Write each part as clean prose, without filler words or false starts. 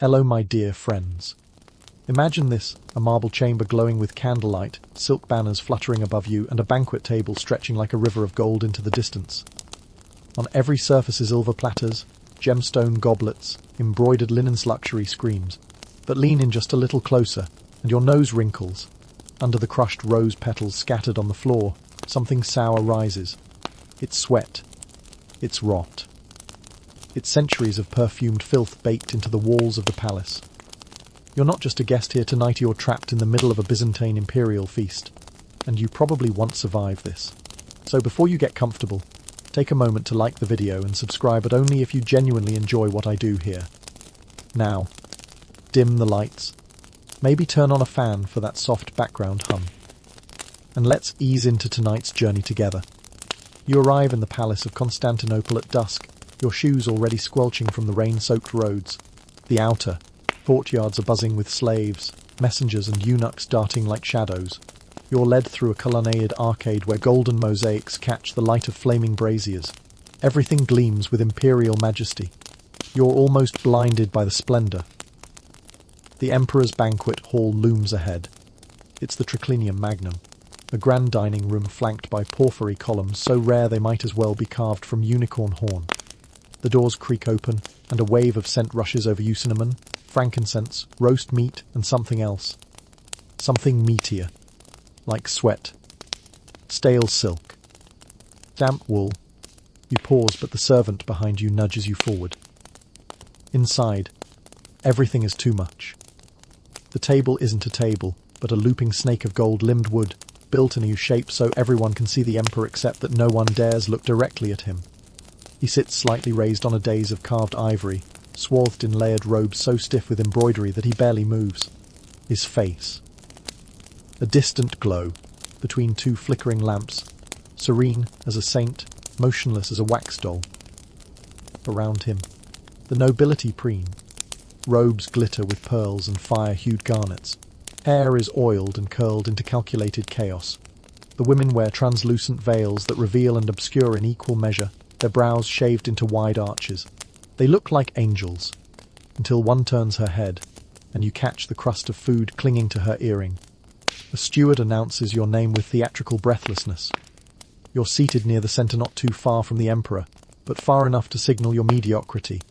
Hello, my dear friends. Imagine this, a marble chamber glowing with candlelight, silk banners fluttering above you, and a banquet table stretching like a river of gold into the distance. On every surface is silver platters, gemstone goblets, embroidered linens. Luxury screams. But lean in just a little closer, and your nose wrinkles. Under the crushed rose petals scattered on the floor, something sour rises. It's sweat. It's rot. It's centuries of perfumed filth baked into the walls of the palace. You're not just a guest here tonight, you're trapped in the middle of a Byzantine imperial feast. And you probably won't survive this. So before you get comfortable, take a moment to like the video and subscribe, but only if you genuinely enjoy what I do here. Now, dim the lights. Maybe turn on a fan for that soft background hum. And let's ease into tonight's journey together. You arrive in the Palace of Constantinople at dusk, your shoes already squelching from the rain-soaked roads. The outer courtyards are buzzing with slaves, messengers and eunuchs darting like shadows. You're led through a colonnaded arcade where golden mosaics catch the light of flaming braziers. Everything gleams with imperial majesty. You're almost blinded by the splendor. The Emperor's banquet hall looms ahead. It's the triclinium magnum, a grand dining room flanked by porphyry columns so rare they might as well be carved from unicorn horn. The doors creak open, and a wave of scent rushes over you: cinnamon, frankincense, roast meat, and something else. Something meatier, like sweat, stale silk, damp wool. You pause, but the servant behind you nudges you forward. Inside, everything is too much. The table isn't a table, but a looping snake of gold-limbed wood, built in a U-shape so everyone can see the emperor except that no one dares look directly at him. He sits slightly raised on a dais of carved ivory, swathed in layered robes so stiff with embroidery that he barely moves. His face, a distant glow between two flickering lamps, serene as a saint, motionless as a wax doll. Around him, the nobility preen. Robes glitter with pearls and fire-hued garnets. Hair is oiled and curled into calculated chaos. The women wear translucent veils that reveal and obscure in equal measure, their brows shaved into wide arches. They look like angels, until one turns her head, and you catch the crust of food clinging to her earring. A steward announces your name with theatrical breathlessness. You're seated near the center, not too far from the emperor, but far enough to signal your mediocrity.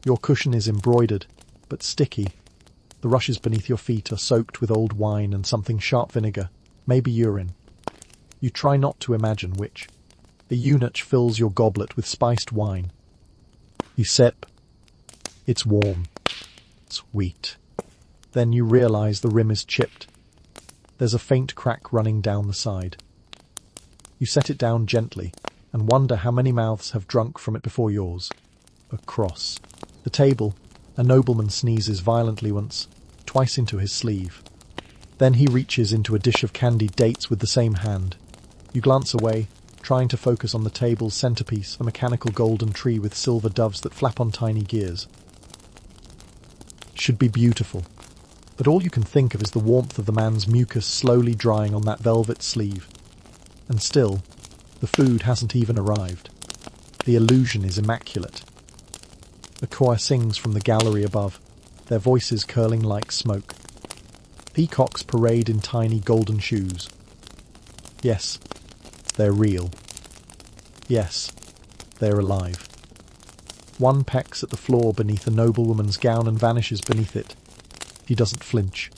Your cushion is embroidered, but sticky. The rushes beneath your feet are soaked with old wine and something sharp vinegar, maybe urine. You try not to imagine which. A eunuch fills your goblet with spiced wine. You sip. It's warm. Sweet. Then you realize the rim is chipped. There's a faint crack running down the side. You set it down gently and wonder how many mouths have drunk from it before yours. Across the table, a nobleman sneezes violently once, twice into his sleeve. Then he reaches into a dish of candied dates with the same hand. You glance away, trying to focus on the table's centerpiece, a mechanical golden tree with silver doves that flap on tiny gears. Should be beautiful, but all you can think of is the warmth of the man's mucus slowly drying on that velvet sleeve. And still, the food hasn't even arrived. The illusion is immaculate. The choir sings from the gallery above, their voices curling like smoke. Peacocks parade in tiny golden shoes. Yes, they're real. Yes, they're alive. One pecks at the floor beneath a noblewoman's gown and vanishes beneath it. He doesn't flinch.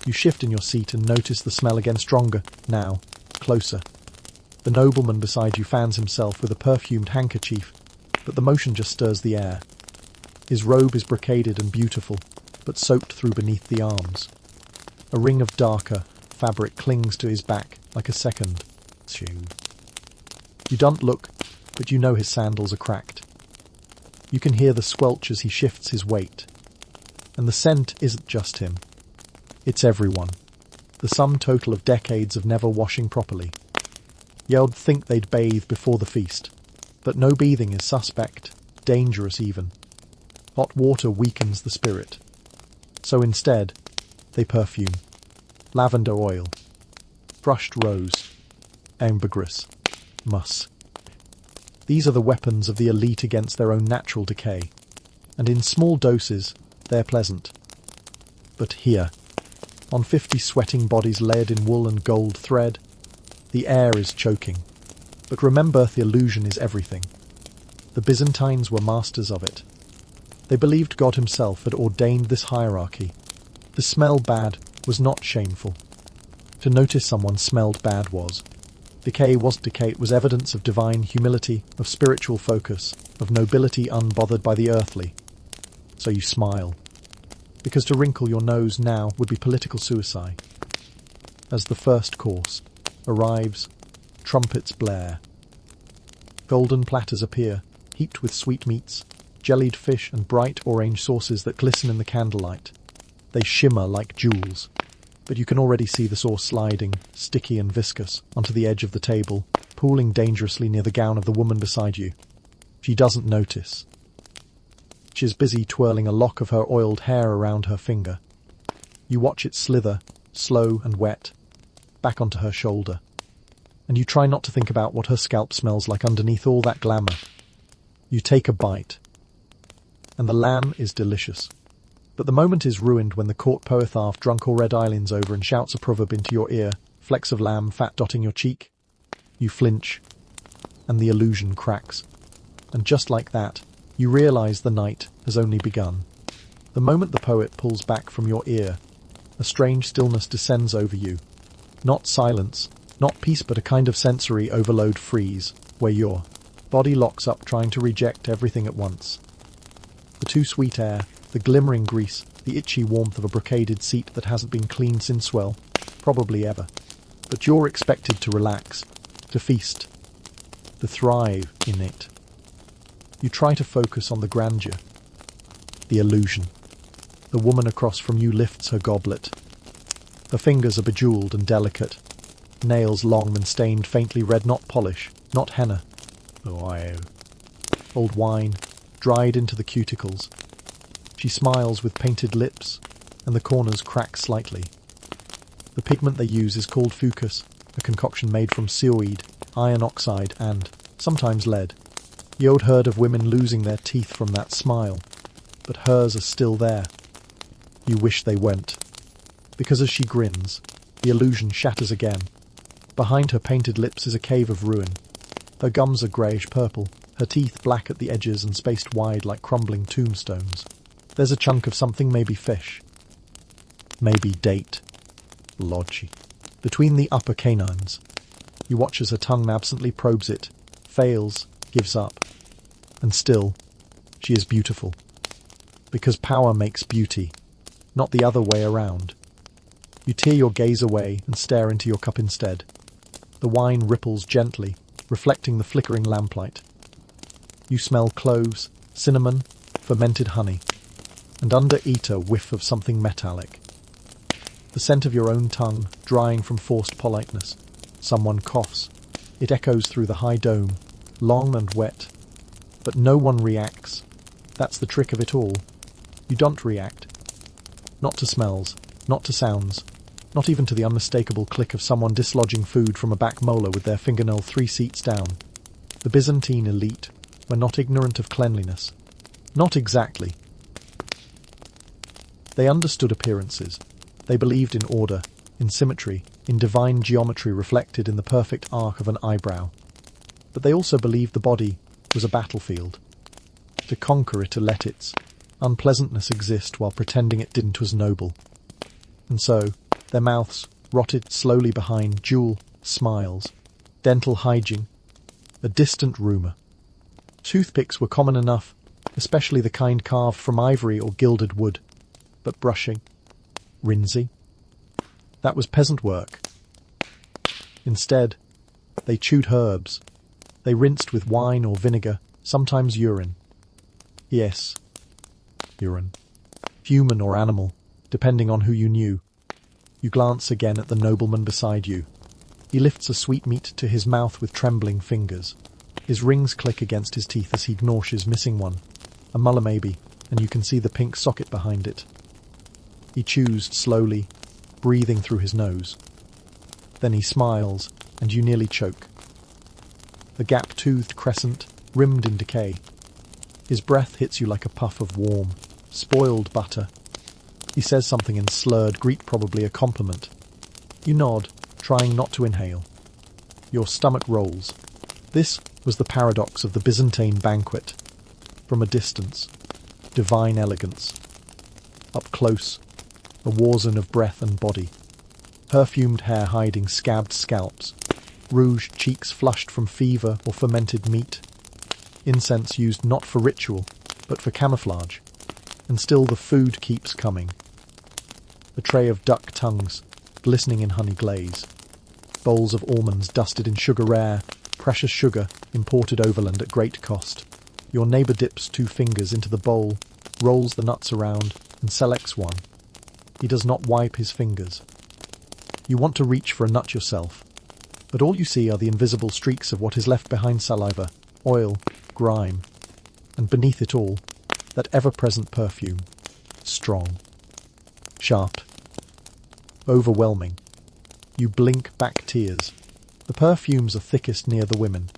You shift in your seat and notice the smell again, stronger, now, closer. The nobleman beside you fans himself with a perfumed handkerchief, but the motion just stirs the air. His robe is brocaded and beautiful, but soaked through beneath the arms. A ring of darker fabric clings to his back like a second shoe. You don't look, but you know his sandals are cracked. You can hear the squelch as he shifts his weight. And the scent isn't just him. It's everyone. The sum total of decades of never washing properly. You'd think they'd bathe before the feast, but no bathing is suspect, dangerous even. Hot water weakens the spirit. So instead, they perfume. Lavender oil, crushed rose, ambergris, muss. These are the weapons of the elite against their own natural decay. And in small doses, they're pleasant. But here, on 50 sweating bodies layered in wool and gold thread, the air is choking. But remember, the illusion is everything. The Byzantines were masters of it. They believed God himself had ordained this hierarchy. To smell bad was not shameful. To notice someone smelled bad was. Decay wasn't decay, it was evidence of divine humility, of spiritual focus, of nobility unbothered by the earthly. So you smile. Because to wrinkle your nose now would be political suicide. As the first course arrives, trumpets blare. Golden platters appear, heaped with sweetmeats, jellied fish and bright orange sauces that glisten in the candlelight. They shimmer like jewels, but you can already see the sauce sliding, sticky and viscous, onto the edge of the table, pooling dangerously near the gown of the woman beside you. She doesn't notice. She is busy twirling a lock of her oiled hair around her finger. You watch it slither, slow and wet, back onto her shoulder. And you try not to think about what her scalp smells like underneath all that glamour. You take a bite. And the lamb is delicious. But the moment is ruined when the court poetharth drunk or red eye leans over and shouts a proverb into your ear, flecks of lamb fat dotting your cheek. You flinch, and the illusion cracks. And just like that, you realize the night has only begun. The moment the poet pulls back from your ear, a strange stillness descends over you. Not silence, not peace, but a kind of sensory overload freeze, where your body locks up trying to reject everything at once. The too sweet air, the glimmering grease, the itchy warmth of a brocaded seat that hasn't been cleaned since, well, probably ever. But you're expected to relax, to feast, to thrive in it. You try to focus on the grandeur, the illusion. The woman across from you lifts her goblet. Her fingers are bejeweled and delicate, nails long and stained faintly red, not polish, not henna. Old wine, dried into the cuticles. She smiles with painted lips, and the corners crack slightly. The pigment they use is called fucus, a concoction made from seaweed, iron oxide, and, sometimes lead. You'd heard of women losing their teeth from that smile, but hers are still there. You wish they weren't. Because as she grins, the illusion shatters again. Behind her painted lips is a cave of ruin. Her gums are greyish-purple, her teeth black at the edges and spaced wide like crumbling tombstones. There's a chunk of something, maybe fish. Maybe date. Lodgy. Between the upper canines. You watch as her tongue absently probes it, fails, gives up. And still, she is beautiful. Because power makes beauty, not the other way around. You tear your gaze away and stare into your cup instead. The wine ripples gently, reflecting the flickering lamplight. You smell cloves, cinnamon, fermented honey, and under eat a whiff of something metallic. The scent of your own tongue, drying from forced politeness. Someone coughs. It echoes through the high dome, long and wet. But no one reacts. That's the trick of it all. You don't react. Not to smells, not to sounds, not even to the unmistakable click of someone dislodging food from a back molar with their fingernail 3 seats down. The Byzantine elite were not ignorant of cleanliness. Not exactly. They understood appearances. They believed in order, in symmetry, in divine geometry reflected in the perfect arc of an eyebrow. But they also believed the body was a battlefield. To conquer it, to let its unpleasantness exist while pretending it didn't, was noble. And so, their mouths rotted slowly behind jewel smiles, dental hygiene, a distant rumour. Toothpicks were common enough, especially the kind carved from ivory or gilded wood. But brushing, rinsing, that was peasant work. Instead, they chewed herbs. They rinsed with wine or vinegar, sometimes urine. Yes, urine. Human or animal, depending on who you knew. You glance again at the nobleman beside you. He lifts a sweetmeat to his mouth with trembling fingers. His rings click against his teeth as he gnaws missing one. A muller maybe, and you can see the pink socket behind it. He chews slowly, breathing through his nose. Then he smiles, and you nearly choke. The gap-toothed crescent, rimmed in decay. His breath hits you like a puff of warm, Spoiled butter. He says something in slurred Greek, probably a compliment. You nod, trying not to inhale. Your stomach rolls. This was the paradox of the Byzantine banquet. From a distance, divine elegance. Up close, a war zone of breath and body. Perfumed hair hiding scabbed scalps. Rouged cheeks flushed from fever or fermented meat. Incense used not for ritual, but for camouflage. And still the food keeps coming. A tray of duck tongues, glistening in honey glaze. Bowls of almonds dusted in sugar rare, precious sugar imported overland at great cost. Your neighbour dips 2 fingers into the bowl, rolls the nuts around, and selects one. He does not wipe his fingers. You want to reach for a nut yourself, but all you see are the invisible streaks of what is left behind: saliva, oil, grime, and beneath it all, that ever-present perfume. Strong. Sharp. Overwhelming. You blink back tears. The perfumes are thickest near the women.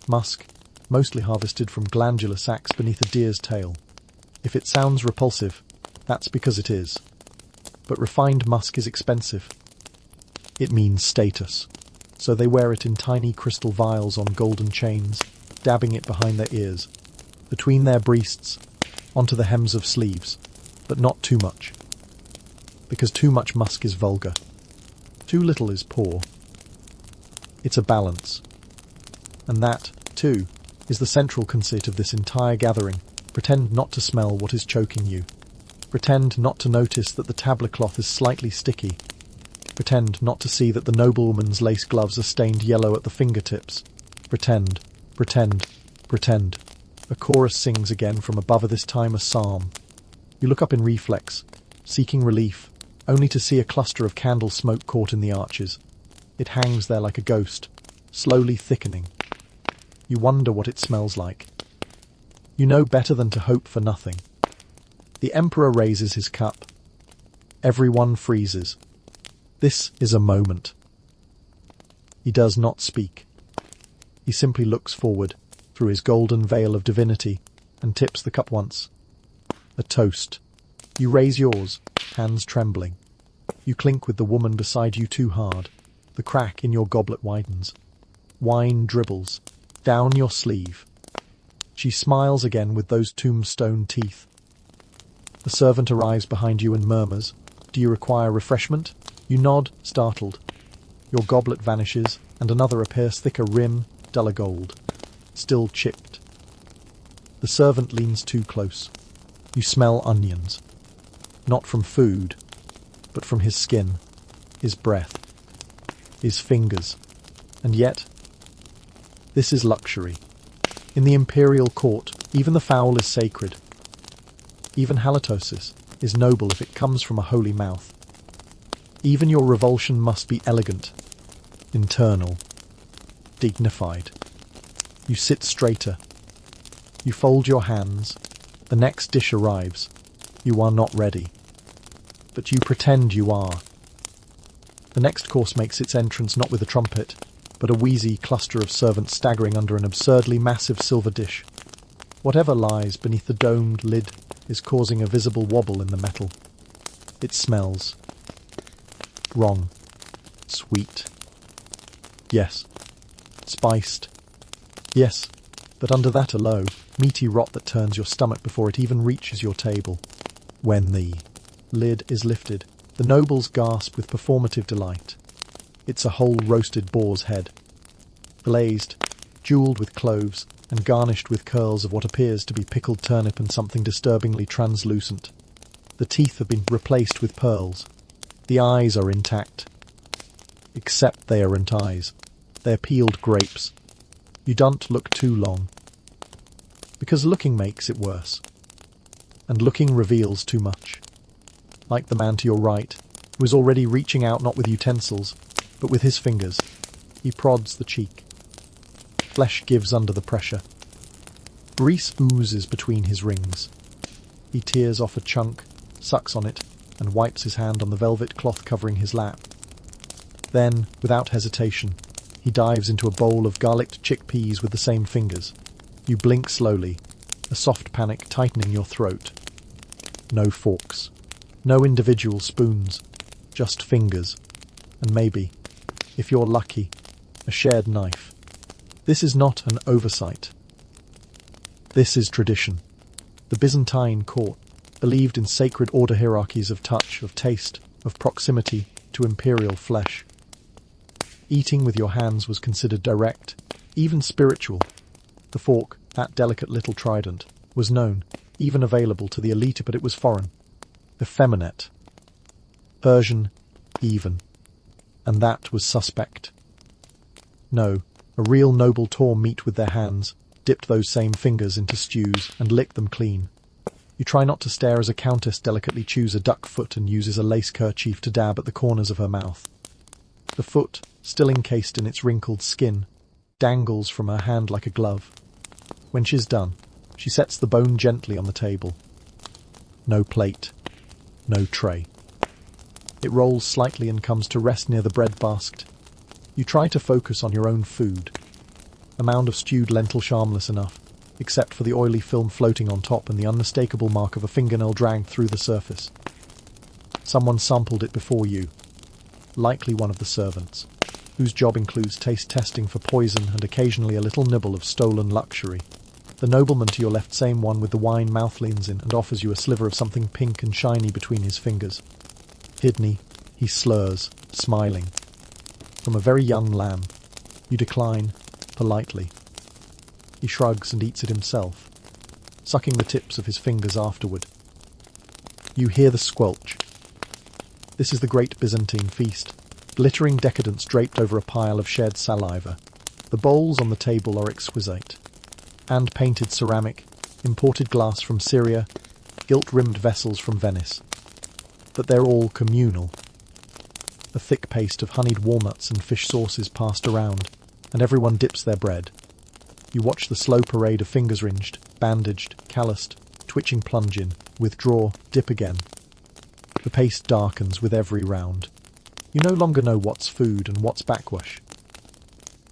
Musk, mostly harvested from glandular sacs beneath a deer's tail. If it sounds repulsive, that's because it is. But refined musk is expensive. It means status. So they wear it in tiny crystal vials on golden chains, dabbing it behind their ears, between their breasts, onto the hems of sleeves, but not too much. Because too much musk is vulgar. Too little is poor. It's a balance. And that, too, is the central conceit of this entire gathering. Pretend not to smell what is choking you. Pretend not to notice that the tablecloth is slightly sticky. Pretend not to see that the noblewoman's lace gloves are stained yellow at the fingertips. Pretend, pretend, pretend. A chorus sings again from above, this time a psalm. You look up in reflex, seeking relief, only to see a cluster of candle smoke caught in the arches. It hangs there like a ghost, slowly thickening. You wonder what it smells like. You know better than to hope for nothing. The emperor raises his cup. Everyone freezes. This is a moment. He does not speak. He simply looks forward, through his golden veil of divinity, and tips the cup once. A toast. You raise yours, hands trembling. You clink with the woman beside you too hard. The crack in your goblet widens. Wine dribbles down your sleeve. She smiles again with those tombstone teeth. The servant arrives behind you and murmurs, "Do you require refreshment?" You nod, startled. Your goblet vanishes, and another appears, thicker rim, duller gold. Still chipped. The servant leans too close. You smell onions. Not from food, but from his skin, his breath, his fingers. And yet, this is luxury. In the imperial court, even the fowl is sacred. Even halitosis is noble if it comes from a holy mouth. Even your revulsion must be elegant, internal, dignified. You sit straighter. You fold your hands. The next dish arrives. You are not ready. But you pretend you are. The next course makes its entrance not with a trumpet, but a wheezy cluster of servants staggering under an absurdly massive silver dish. Whatever lies beneath the domed lid is causing a visible wobble in the metal. It smells. Wrong. Sweet. Yes. Spiced. Yes. But under that a low, meaty rot that turns your stomach before it even reaches your table. When the lid is lifted, the nobles gasp with performative delight. It's a whole roasted boar's head. Glazed, jewelled with cloves, and garnished with curls of what appears to be pickled turnip and something disturbingly translucent. The teeth have been replaced with pearls. The eyes are intact. Except they aren't eyes. They're peeled grapes. You don't look too long. Because looking makes it worse. And looking reveals too much. Like the man to your right, who is already reaching out not with utensils, but with his fingers. He prods the cheek. Flesh gives under the pressure. Grease oozes between his rings. He tears off a chunk, sucks on it, and wipes his hand on the velvet cloth covering his lap. Then, without hesitation, he dives into a bowl of garlicked chickpeas with the same fingers. You blink slowly, a soft panic tightening your throat. No forks. No individual spoons. Just fingers. And maybe, if you're lucky, a shared knife. This is not an oversight. This is tradition. The Byzantine court believed in sacred order hierarchies of touch, of taste, of proximity to imperial flesh. Eating with your hands was considered direct, even spiritual. The fork, that delicate little trident, was known, even available to the elite, but it was foreign, effeminate, Persian, even. And that was suspect. No, a real noble tore meat with their hands, dipped those same fingers into stews, and licked them clean. You try not to stare as a countess delicately chews a duck foot and uses a lace kerchief to dab at the corners of her mouth. The foot, still encased in its wrinkled skin, dangles from her hand like a glove. When she's done, she sets the bone gently on the table. No plate, no tray. It rolls slightly and comes to rest near the bread basket. You try to focus on your own food. A mound of stewed lentil, harmless enough, except for the oily film floating on top and the unmistakable mark of a fingernail dragged through the surface. Someone sampled it before you, likely one of the servants, whose job includes taste testing for poison and occasionally a little nibble of stolen luxury. The nobleman to your left, same one with the wine mouth, leans in and offers you a sliver of something pink and shiny between his fingers. Hidney, he slurs, smiling. From a very young lamb. You decline, politely. He shrugs and eats it himself, sucking the tips of his fingers afterward. You hear the squelch. This is the great Byzantine feast, glittering decadence draped over a pile of shed saliva. The bowls on the table are exquisite. Hand-painted ceramic, imported glass from Syria, gilt-rimmed vessels from Venice. But they're all communal. A thick paste of honeyed walnuts and fish sauce is passed around, and everyone dips their bread. You watch the slow parade of fingers ringed, bandaged, calloused, twitching plunge in, withdraw, dip again. The paste darkens with every round. You no longer know what's food and what's backwash.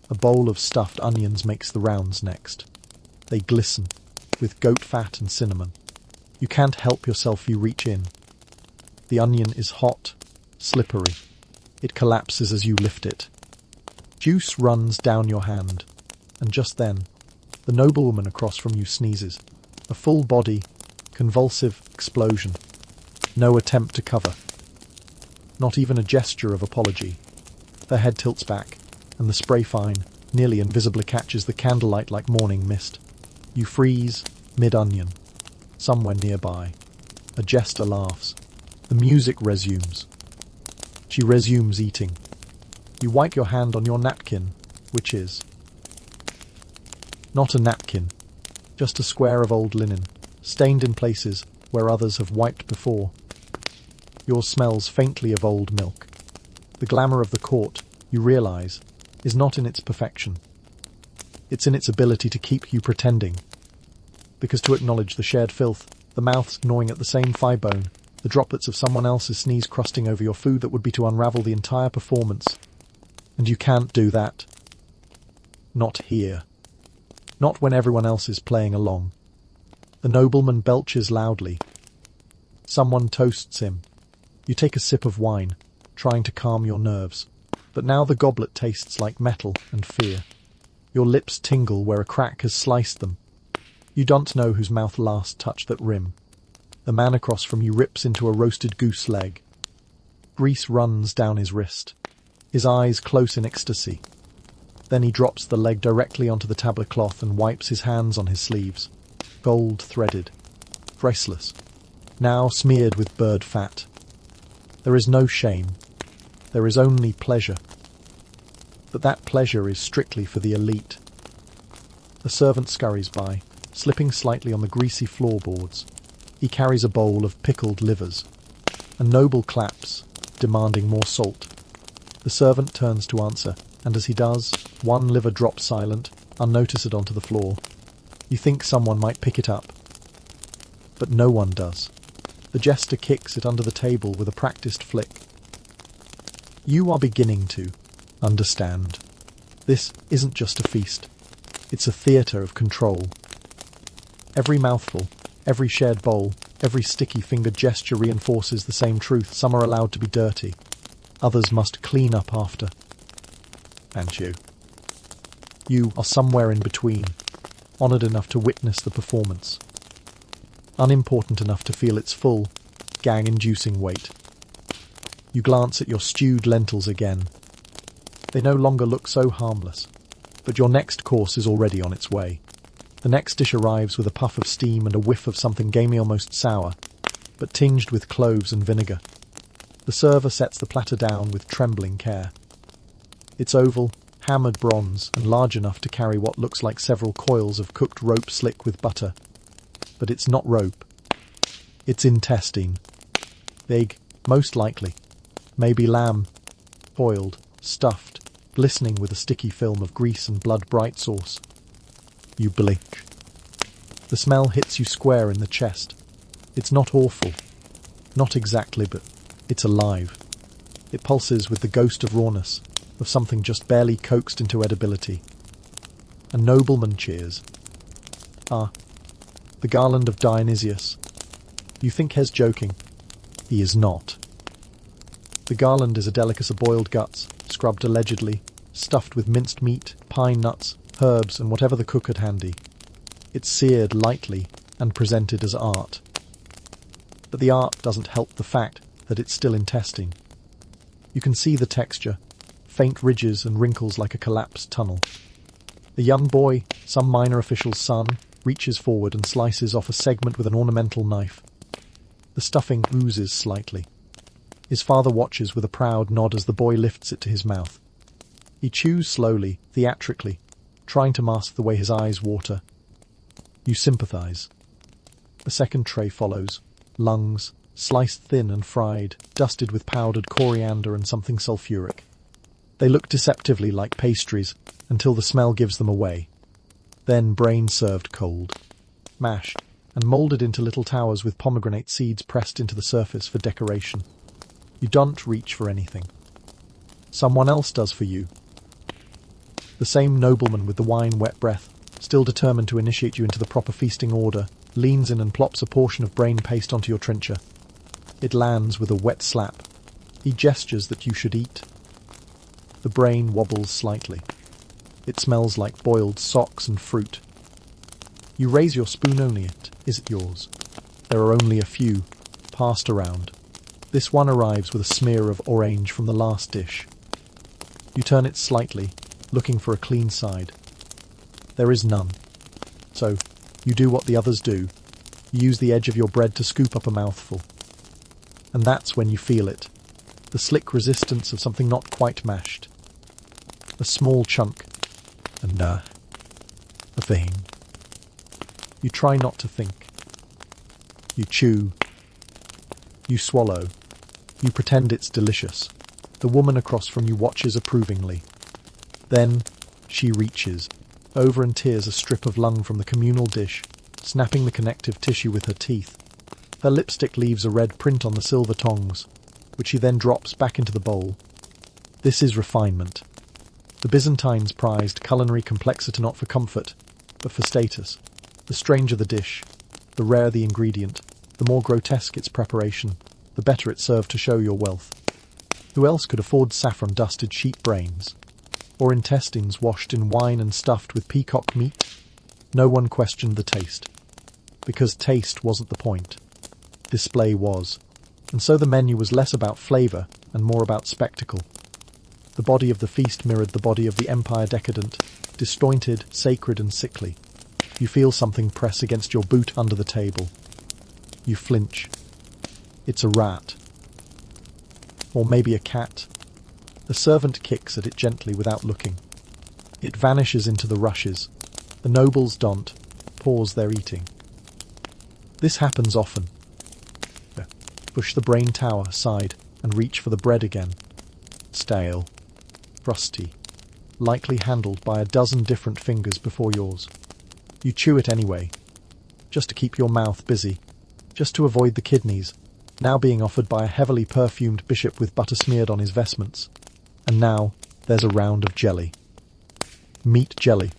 A bowl of stuffed onions makes the rounds next. They glisten, with goat fat and cinnamon. You can't help yourself, you reach in. The onion is hot, slippery. It collapses as you lift it. Juice runs down your hand, and just then, the noblewoman across from you sneezes. A full body, convulsive explosion. No attempt to cover. Not even a gesture of apology. Their head tilts back, and the spray fine, nearly invisibly catches the candlelight like morning mist. You freeze, mid-onion. Somewhere nearby. A jester laughs. The music resumes. She resumes eating. You wipe your hand on your napkin, which is not a napkin, just a square of old linen, stained in places where others have wiped before. Yours smells faintly of old milk. The glamour of the court, you realize, is not in its perfection. It's in its ability to keep you pretending. Because to acknowledge the shared filth, the mouths gnawing at the same thigh bone, the droplets of someone else's sneeze crusting over your food, that would be to unravel the entire performance. And you can't do that. Not here. Not when everyone else is playing along. The nobleman belches loudly. Someone toasts him. You take a sip of wine, trying to calm your nerves. But now the goblet tastes like metal and fear. Your lips tingle where a crack has sliced them. You don't know whose mouth last touched that rim. The man across from you rips into a roasted goose leg. Grease runs down his wrist. His eyes close in ecstasy. Then he drops the leg directly onto the tablecloth and wipes his hands on his sleeves. Gold-threaded. Priceless. Now smeared with bird fat. There is no shame. There is only pleasure. But that pleasure is strictly for the elite. A servant scurries by, slipping slightly on the greasy floorboards. He carries a bowl of pickled livers. A noble claps, demanding more salt. The servant turns to answer, and as he does, one liver drops silent, unnoticed onto the floor. You think someone might pick it up. But no one does. The jester kicks it under the table with a practiced flick. You are beginning to understand. This isn't just a feast. It's a theatre of control. Every mouthful, every shared bowl, Every sticky-fingered gesture reinforces the same truth. Some are allowed to be dirty. Others must clean up after. And you. You are somewhere in between, honoured enough to witness the performance. Unimportant enough to feel its full, gang-inducing weight. You glance at your stewed lentils again. They no longer look so harmless, but your next course is already on its way. The next dish arrives with a puff of steam and a whiff of something gamey, almost sour, but tinged with cloves and vinegar. The server sets the platter down with trembling care. It's oval, hammered bronze, and large enough to carry what looks like several coils of cooked rope slick with butter. But it's not rope. It's intestine. Big, most likely. Maybe lamb. Boiled, stuffed, glistening with a sticky film of grease and blood-bright sauce. You blink. The smell hits you square in the chest. It's not awful. Not exactly, but it's alive. It pulses with the ghost of rawness, of something just barely coaxed into edibility. A nobleman cheers. Ah, the garland of Dionysius. You think he's joking. He is not. The garland is a delicacy of boiled guts, scrubbed allegedly, stuffed with minced meat, pine nuts, herbs, and whatever the cook had handy. It's seared lightly and presented as art. But the art doesn't help the fact that it's still intestine. You can see the texture, faint ridges and wrinkles like a collapsed tunnel. A young boy, some minor official's son, reaches forward and slices off a segment with an ornamental knife. The stuffing oozes slightly. His father watches with a proud nod as the boy lifts it to his mouth. He chews slowly, theatrically, trying to mask the way his eyes water. You sympathize. A second tray follows. Lungs, sliced thin and fried, dusted with powdered coriander and something sulfuric. They look deceptively like pastries, until the smell gives them away. Then brain served cold, mashed, and moulded into little towers with pomegranate seeds pressed into the surface for decoration. You don't reach for anything. Someone else does for you. The same nobleman with the wine-wet breath, still determined to initiate you into the proper feasting order, leans in and plops a portion of brain paste onto your trencher. It lands with a wet slap. He gestures that you should eat. The brain wobbles slightly. It smells like boiled socks and fruit. You raise your spoon. Only it. Is it yours? There are only a few, passed around. This one arrives with a smear of orange from the last dish. You turn it slightly, looking for a clean side. There is none. So, you do what the others do. You use the edge of your bread to scoop up a mouthful. And that's when you feel it. The slick resistance of something not quite mashed. A small chunk. And a vein. You try not to think. You chew. You swallow. You pretend it's delicious. The woman across from you watches approvingly. Then, she reaches over and tears a strip of lung from the communal dish, snapping the connective tissue with her teeth. Her lipstick leaves a red print on the silver tongs, which she then drops back into the bowl. This is refinement. The Byzantines prized culinary complexity not for comfort, but for status. The stranger the dish, the rarer the ingredient, the more grotesque its preparation, the better it served to show your wealth. Who else could afford saffron-dusted sheep brains? Or intestines washed in wine and stuffed with peacock meat? No one questioned the taste. Because taste wasn't the point. Display was. And so the menu was less about flavour and more about spectacle. The body of the feast mirrored the body of the empire, decadent, disjointed, sacred and sickly. You feel something press against your boot under the table. You flinch. It's a rat. Or maybe a cat. The servant kicks at it gently without looking. It vanishes into the rushes. The nobles don't pause their eating. This happens often. Push the brain tower aside and reach for the bread again. Stale. Rusty. Likely handled by a dozen different fingers before yours. You chew it anyway. Just to keep your mouth busy. Just to avoid the kidneys, now being offered by a heavily perfumed bishop with butter smeared on his vestments. And now, there's a round of jelly. Meat jelly.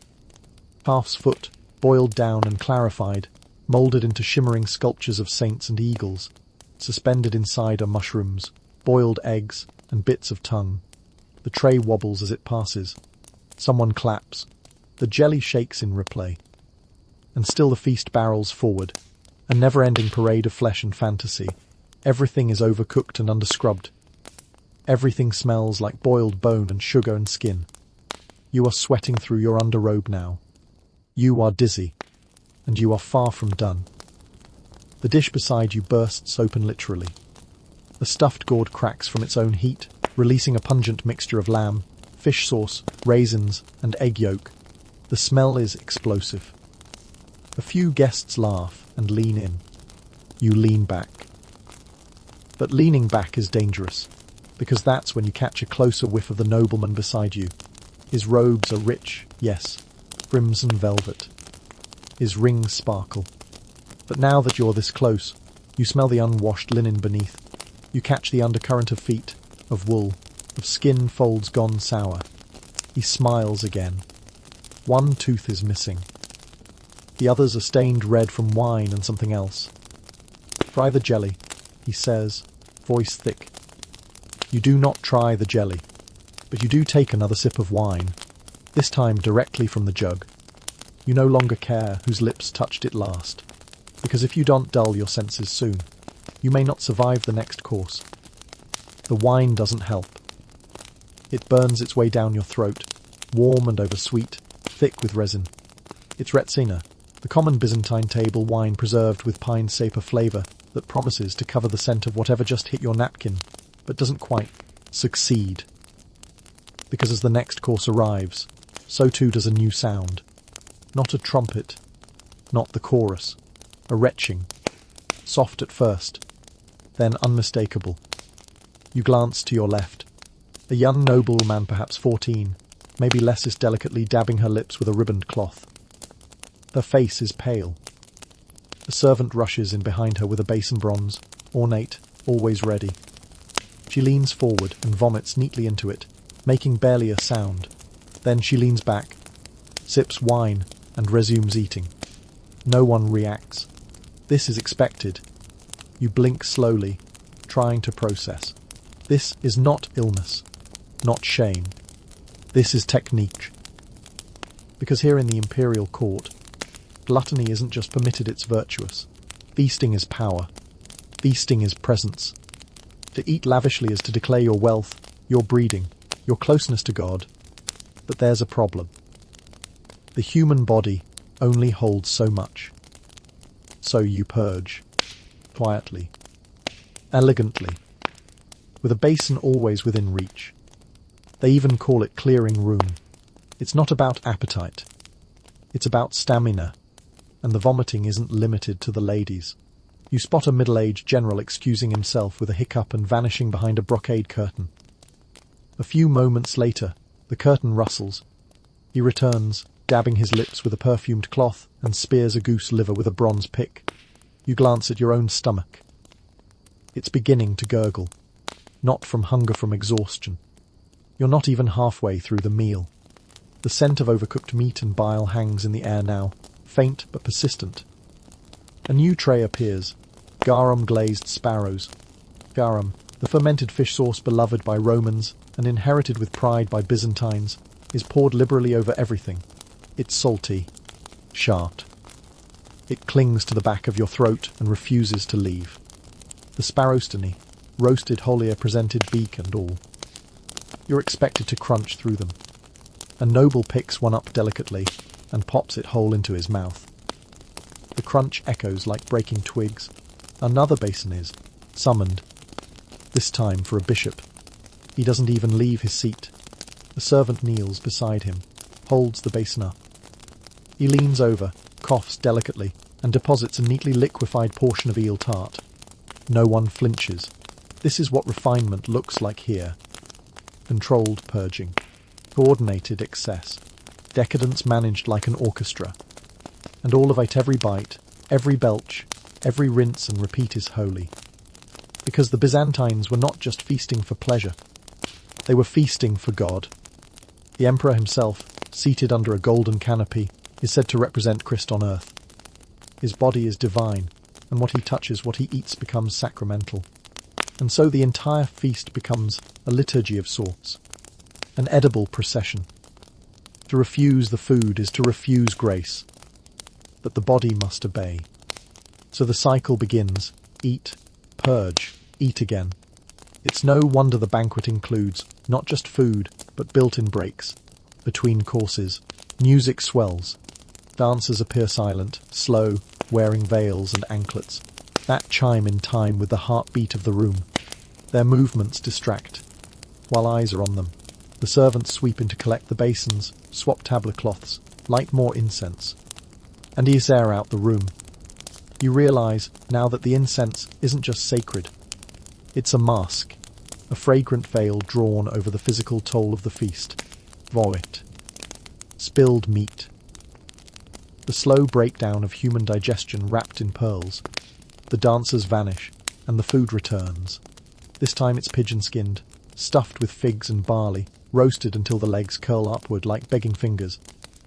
Calf's foot, boiled down and clarified, moulded into shimmering sculptures of saints and eagles. Suspended inside are mushrooms, boiled eggs, and bits of tongue. The tray wobbles as it passes. Someone claps. The jelly shakes in replay. And still the feast barrels forward. A never-ending parade of flesh and fantasy. Everything is overcooked and underscrubbed. Everything smells like boiled bone and sugar and skin. You are sweating through your underrobe now. You are dizzy. And you are far from done. The dish beside you bursts open literally. The stuffed gourd cracks from its own heat, releasing a pungent mixture of lamb, fish sauce, raisins, and egg yolk. The smell is explosive. A few guests laugh and lean in. You lean back. But leaning back is dangerous, because that's when you catch a closer whiff of the nobleman beside you. His robes are rich, yes, crimson velvet. His rings sparkle. But now that you're this close, you smell the unwashed linen beneath. You catch the undercurrent of feet, of wool, of skin folds gone sour. He smiles again. One tooth is missing. The others are stained red from wine and something else. Try the jelly, he says, voice thick. You do not try the jelly, but you do take another sip of wine, this time directly from the jug. You no longer care whose lips touched it last, because if you don't dull your senses soon, you may not survive the next course. The wine doesn't help. It burns its way down your throat, warm and oversweet, thick with resin. It's Retsina, the common Byzantine table wine preserved with pine sap flavour that promises to cover the scent of whatever just hit your napkin, but doesn't quite succeed. Because as the next course arrives, so too does a new sound. Not a trumpet, not the chorus, a retching, soft at first, then unmistakable. You glance to your left. A young nobleman, perhaps 14, maybe less, is delicately dabbing her lips with a ribboned cloth. Her face is pale. A servant rushes in behind her with a basin bronze, ornate, always ready. She leans forward and vomits neatly into it, making barely a sound. Then she leans back, sips wine, and resumes eating. No one reacts. This is expected. You blink slowly, trying to process. This is not illness, not shame. This is technique. Because here in the imperial court, gluttony isn't just permitted, it's virtuous. Feasting is power. Feasting is presence. To eat lavishly is to declare your wealth, your breeding, your closeness to God. But there's a problem. The human body only holds so much. So you purge. Quietly. Elegantly. With a basin always within reach. They even call it clearing room. It's not about appetite. It's about stamina. And the vomiting isn't limited to the ladies. You spot a middle-aged general excusing himself with a hiccup and vanishing behind a brocade curtain. A few moments later, the curtain rustles. He returns, dabbing his lips with a perfumed cloth, and spears a goose liver with a bronze pick. You glance at your own stomach. It's beginning to gurgle. Not from hunger, from exhaustion. You're not even halfway through the meal. The scent of overcooked meat and bile hangs in the air now, faint but persistent. A new tray appears. Garum glazed sparrows. Garum, the fermented fish sauce beloved by Romans and inherited with pride by Byzantines, is poured liberally over everything. It's salty. Sharp. It clings to the back of your throat and refuses to leave. The sparrowstony, roasted wholly, presented beak and all. You're expected to crunch through them. A noble picks one up delicately and pops it whole into his mouth. The crunch echoes like breaking twigs. Another basin is summoned, this time for a bishop. He doesn't even leave his seat. The servant kneels beside him, holds the basin up. He leans over, coughs delicately, and deposits a neatly liquefied portion of eel tart. No one flinches. This is what refinement looks like here. Controlled purging. Coordinated excess. Decadence managed like an orchestra. And all of it, every bite, every belch, every rinse and repeat is holy. Because the Byzantines were not just feasting for pleasure. They were feasting for God. The emperor himself, seated under a golden canopy, is said to represent Christ on earth. His body is divine, and what he touches, what he eats, becomes sacramental. And so the entire feast becomes a liturgy of sorts, an edible procession. To refuse the food is to refuse grace, but the body must obey. So the cycle begins: eat, purge, eat again. It's no wonder the banquet includes not just food, but built-in breaks. Between courses, music swells. Dancers appear silent, slow, wearing veils and anklets, that chime in time with the heartbeat of the room. Their movements distract, while eyes are on them. The servants sweep in to collect the basins, swap tablecloths, light more incense, and ease air out the room. You realize now that the incense isn't just sacred. It's a mask, a fragrant veil drawn over the physical toll of the feast. Void. Spilled meat. The slow breakdown of human digestion wrapped in pearls. The dancers vanish, and the food returns. This time it's pigeon-skinned, stuffed with figs and barley, roasted until the legs curl upward like begging fingers.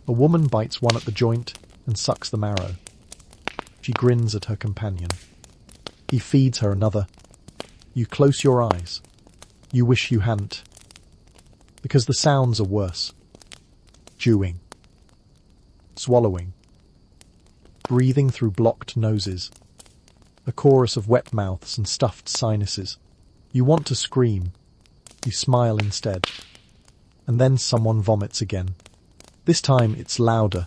A woman bites one at the joint and sucks the marrow. She grins at her companion. He feeds her another. You close your eyes. You wish you hadn't. Because the sounds are worse. Chewing. Swallowing. Breathing through blocked noses. A chorus of wet mouths and stuffed sinuses. You want to scream. You smile instead. And then someone vomits again. This time it's louder.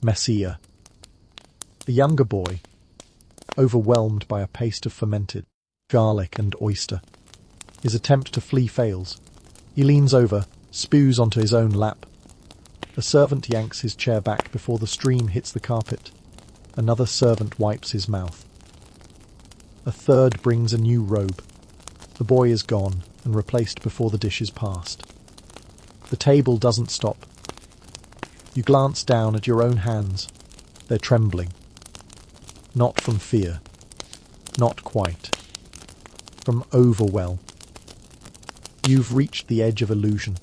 Messier. A younger boy, overwhelmed by a paste of fermented garlic and oyster. His attempt to flee fails. He leans over, spews onto his own lap. A servant yanks his chair back before the stream hits the carpet. Another servant wipes his mouth. A third brings a new robe. The boy is gone and replaced before the dish is passed. The table doesn't stop. You glance down at your own hands. They're trembling. Not from fear. Not quite. From overwhelm. You've reached the edge of illusion.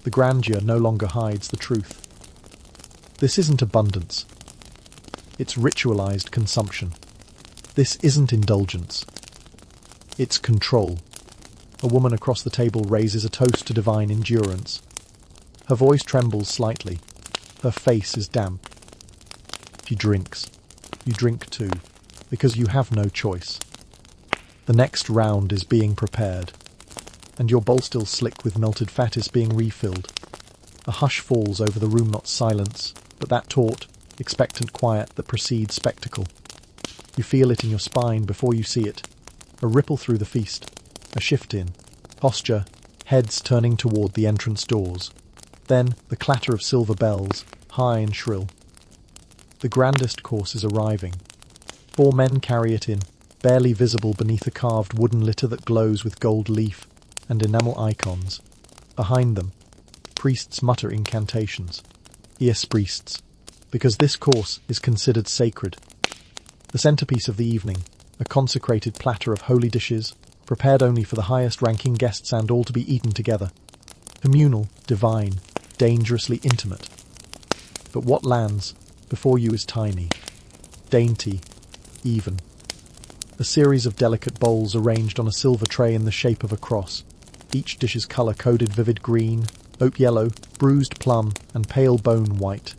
The grandeur no longer hides the truth. This isn't abundance. It's ritualized consumption. This isn't indulgence. It's control. A woman across the table raises a toast to divine endurance. Her voice trembles slightly. Her face is damp. She drinks. You drink too, because you have no choice. The next round is being prepared, and your bowl still slick with melted fat is being refilled. A hush falls over the room, not silence, but that taut, expectant quiet that precedes spectacle. You feel it in your spine before you see it. A ripple through the feast, a shift in posture, heads turning toward the entrance doors. Then the clatter of silver bells, high and shrill. The grandest course is arriving. 4 men carry it in, barely visible beneath a carved wooden litter that glows with gold leaf and enamel icons. Behind them, priests mutter incantations. Yes, priests, because this course is considered sacred. The centerpiece of the evening, a consecrated platter of holy dishes, prepared only for the highest-ranking guests and all to be eaten together. Communal, divine, dangerously intimate. But what lands before you is tiny, dainty, even. A series of delicate bowls arranged on a silver tray in the shape of a cross. Each dish's color coded vivid green, oak yellow, bruised plum, and pale bone white.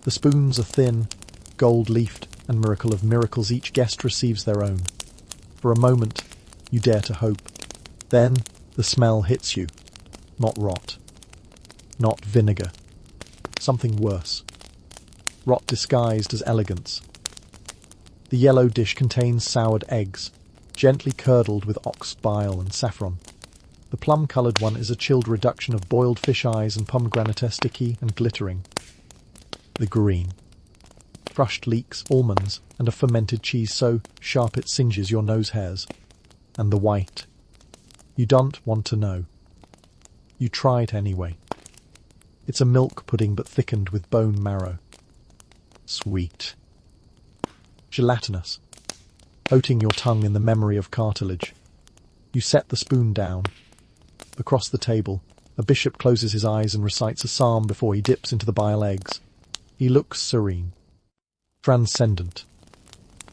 The spoons are thin, gold-leafed, and miracle of miracles, each guest receives their own. For a moment, you dare to hope. Then, the smell hits you. Not rot. Not vinegar. Something worse. Rot disguised as elegance. The yellow dish contains soured eggs, gently curdled with ox bile and saffron. The plum-coloured one is a chilled reduction of boiled fish eyes and pomegranate, sticky and glittering. The green. Crushed leeks, almonds, and a fermented cheese so sharp it singes your nose hairs. And the white. You don't want to know. You try it anyway. It's a milk pudding but thickened with bone marrow. Sweet. Gelatinous. Coating your tongue in the memory of cartilage. You set the spoon down. Across the table, a bishop closes his eyes and recites a psalm before he dips into the bile eggs. He looks serene. transcendent.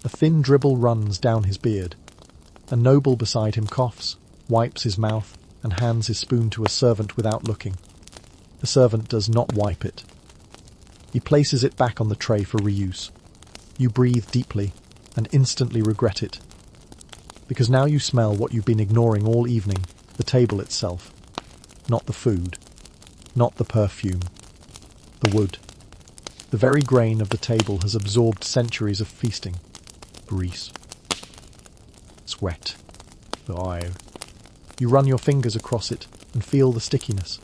A thin dribble runs down his beard. A noble beside him coughs, wipes his mouth, and hands his spoon to a servant without looking. The servant does not wipe it. He places it back on the tray for reuse. You breathe deeply and instantly regret it. Because now you smell what you've been ignoring all evening, the table itself. Not the food. Not the perfume. The wood. The very grain of the table has absorbed centuries of feasting. Grease. Sweat. The oil. You run your fingers across it and feel the stickiness.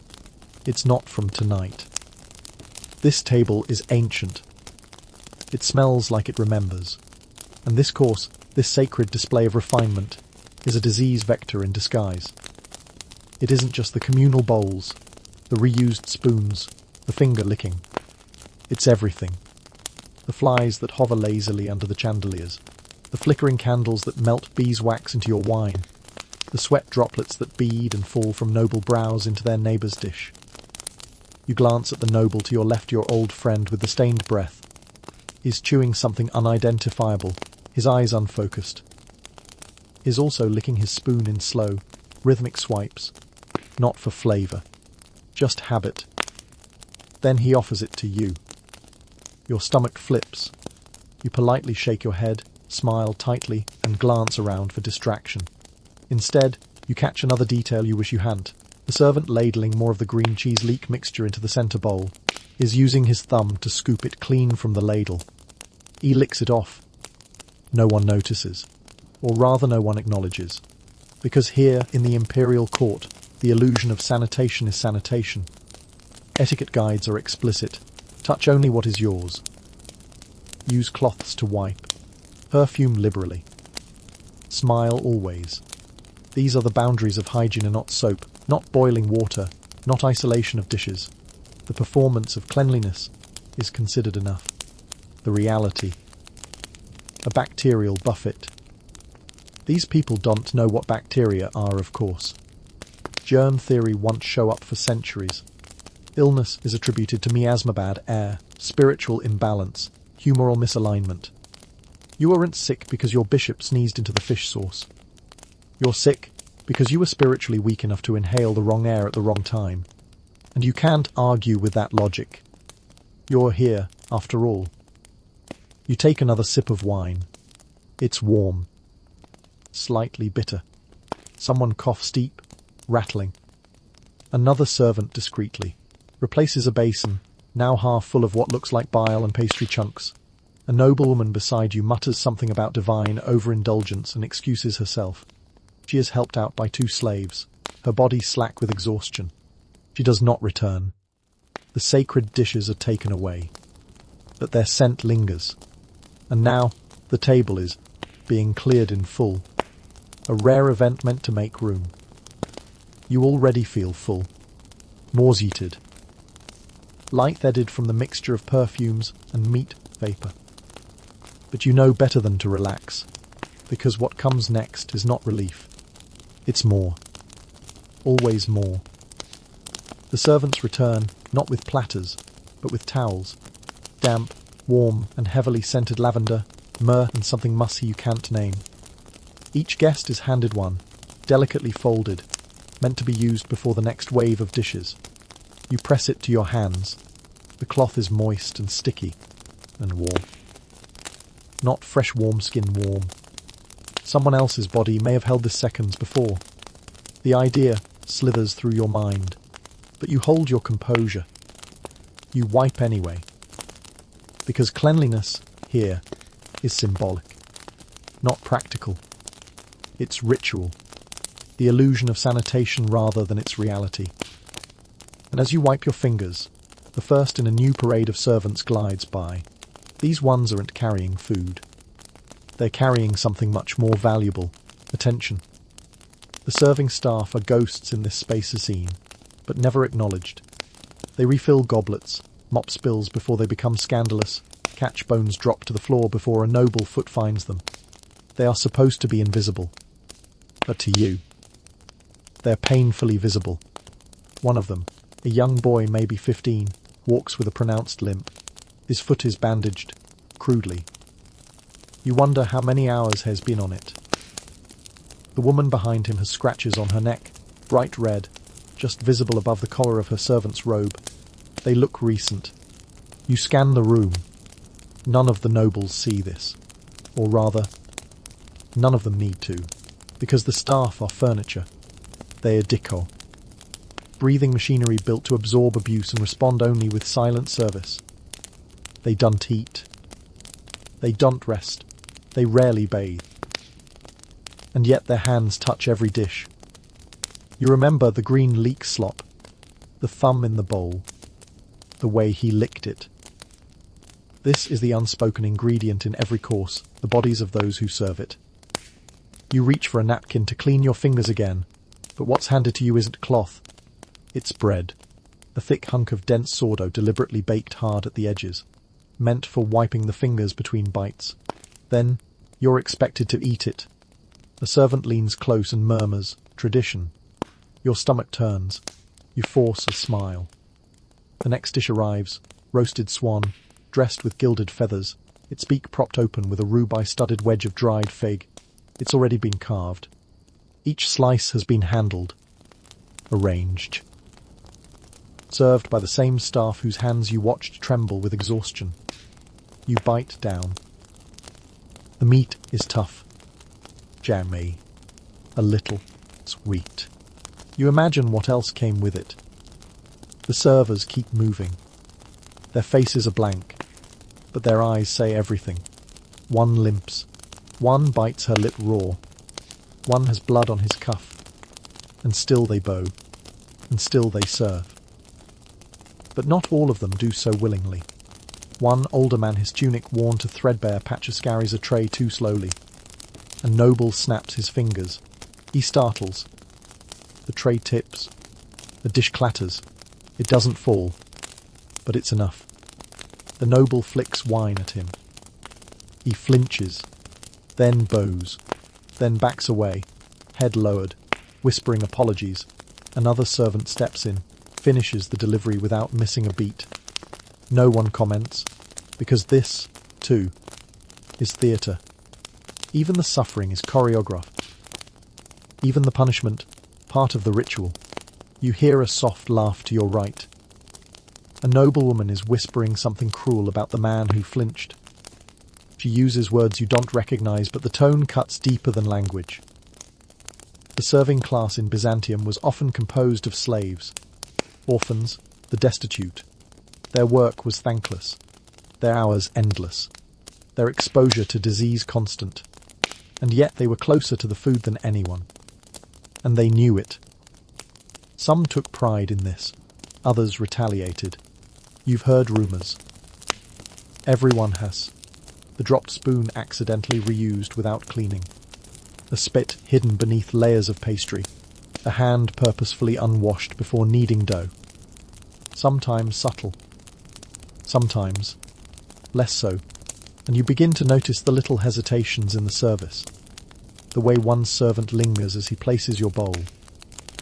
It's not from tonight. This table is ancient. It smells like it remembers. And this course, this sacred display of refinement, is a disease vector in disguise. It isn't just the communal bowls, the reused spoons, the finger licking. It's everything. The flies that hover lazily under the chandeliers, the flickering candles that melt beeswax into your wine, the sweat droplets that bead and fall from noble brows into their neighbour's dish. You glance at the noble to your left, your old friend with the stained breath. He's chewing something unidentifiable, his eyes unfocused. He's also licking his spoon in slow, rhythmic swipes, not for flavour, just habit. Then he offers it to you. Your stomach flips. You politely shake your head, smile tightly, and glance around for distraction. Instead, you catch another detail you wish you hadn't. The servant ladling more of the green cheese leek mixture into the centre bowl is using his thumb to scoop it clean from the ladle. He licks it off. No one notices, or rather no one acknowledges, because here in the imperial court, the illusion of sanitation is sanitation. Etiquette guides are explicit. Touch only what is yours. Use cloths to wipe. Perfume liberally. Smile always. These are the boundaries of hygiene and not soap, not boiling water, not isolation of dishes. The performance of cleanliness is considered enough. The reality. A bacterial buffet. These people don't know what bacteria are, of course. Germ theory won't show up for centuries. Illness is attributed to miasma, bad air, spiritual imbalance, humoral misalignment. You aren't sick because your bishop sneezed into the fish sauce. You're sick because you were spiritually weak enough to inhale the wrong air at the wrong time. And you can't argue with that logic. You're here, after all. You take another sip of wine. It's warm. Slightly bitter. Someone coughs deep, rattling. Another servant discreetly replaces a basin, now half full of what looks like bile and pastry chunks. A noblewoman beside you mutters something about divine overindulgence and excuses herself. She is helped out by two slaves, her body slack with exhaustion. She does not return. The sacred dishes are taken away, but their scent lingers. And now the table is being cleared in full. A rare event meant to make room. You already feel full. Nauseated. Light-headed from the mixture of perfumes and meat vapour. But you know better than to relax, because what comes next is not relief. It's more. Always more. The servants return, not with platters, but with towels. Damp, warm, and heavily scented lavender, myrrh, and something mussy you can't name. Each guest is handed one, delicately folded, meant to be used before the next wave of dishes. You press it to your hands. The cloth is moist and sticky, and warm. Not fresh warm skin warm. Someone else's body may have held this seconds before. The idea slithers through your mind, but you hold your composure. You wipe anyway. Because cleanliness, here, is symbolic, not practical. It's ritual, the illusion of sanitation rather than its reality. And as you wipe your fingers, the first in a new parade of servants glides by. These ones aren't carrying food. They're carrying something much more valuable, attention. The serving staff are ghosts in this space scene, but never acknowledged. They refill goblets, mop spills before they become scandalous, catch bones drop to the floor before a noble foot finds them. They are supposed to be invisible. But to you, they're painfully visible. One of them, a young boy maybe 15, walks with a pronounced limp. His foot is bandaged, crudely. You wonder how many hours has been on it. The woman behind him has scratches on her neck, bright red, just visible above the collar of her servant's robe. They look recent. You scan the room. None of the nobles see this. Or rather, none of them need to, because the staff are furniture. They are decor. Breathing machinery built to absorb abuse and respond only with silent service. They don't eat. They don't rest. They rarely bathe. And yet their hands touch every dish. You remember the green leek slop, the thumb in the bowl, the way he licked it. This is the unspoken ingredient in every course, the bodies of those who serve it. You reach for a napkin to clean your fingers again, but what's handed to you isn't cloth. It's bread, a thick hunk of dense sourdough deliberately baked hard at the edges, meant for wiping the fingers between bites. Then, you're expected to eat it. The servant leans close and murmurs, "Tradition." Your stomach turns. You force a smile. The next dish arrives, roasted swan, dressed with gilded feathers, its beak propped open with a ruby-studded wedge of dried fig. It's already been carved. Each slice has been handled, arranged. Served by the same staff whose hands you watched tremble with exhaustion. You bite down. The meat is tough, jammy, a little sweet. You imagine what else came with it. The servers keep moving. Their faces are blank, but their eyes say everything. One limps. One bites her lip raw. One has blood on his cuff. And still they bow. And still they serve. But not all of them do so willingly. One older man, his tunic worn to threadbare patches, carries a tray too slowly. A noble snaps his fingers. He startles. The tray tips. The dish clatters. It doesn't fall. But it's enough. The noble flicks wine at him. He flinches. Then bows. Then backs away, head lowered, whispering apologies. Another servant steps in, finishes the delivery without missing a beat. No one comments, because this, too, is theatre. Even the suffering is choreographed. Even the punishment, part of the ritual. You hear a soft laugh to your right. A noblewoman is whispering something cruel about the man who flinched. She uses words you don't recognize, but the tone cuts deeper than language. The serving class in Byzantium was often composed of slaves, orphans, the destitute. Their work was thankless, their hours endless, their exposure to disease constant. And yet they were closer to the food than anyone. And they knew it. Some took pride in this, others retaliated. You've heard rumors. Everyone has. The dropped spoon accidentally reused without cleaning. A spit hidden beneath layers of pastry. A hand purposefully unwashed before kneading dough. Sometimes subtle. Sometimes less so. And you begin to notice the little hesitations in the service. The way one servant lingers as he places your bowl.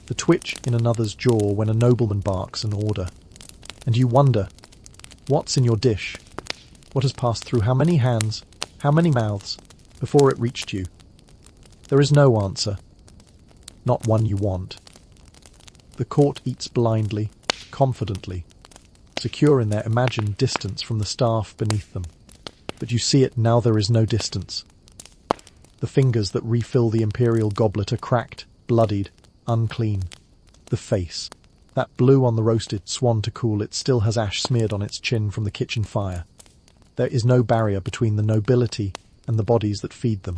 The twitch in another's jaw when a nobleman barks an order. And you wonder, what's in your dish? What has passed through how many hands, how many mouths, before it reached you? There is no answer. Not one you want. The court eats blindly, confidently, secure in their imagined distance from the staff beneath them. But you see it now, there is no distance. The fingers that refill the imperial goblet are cracked, bloodied, unclean. The face, that blue on the roasted swan to cool it, still has ash smeared on its chin from the kitchen fire. There is no barrier between the nobility and the bodies that feed them.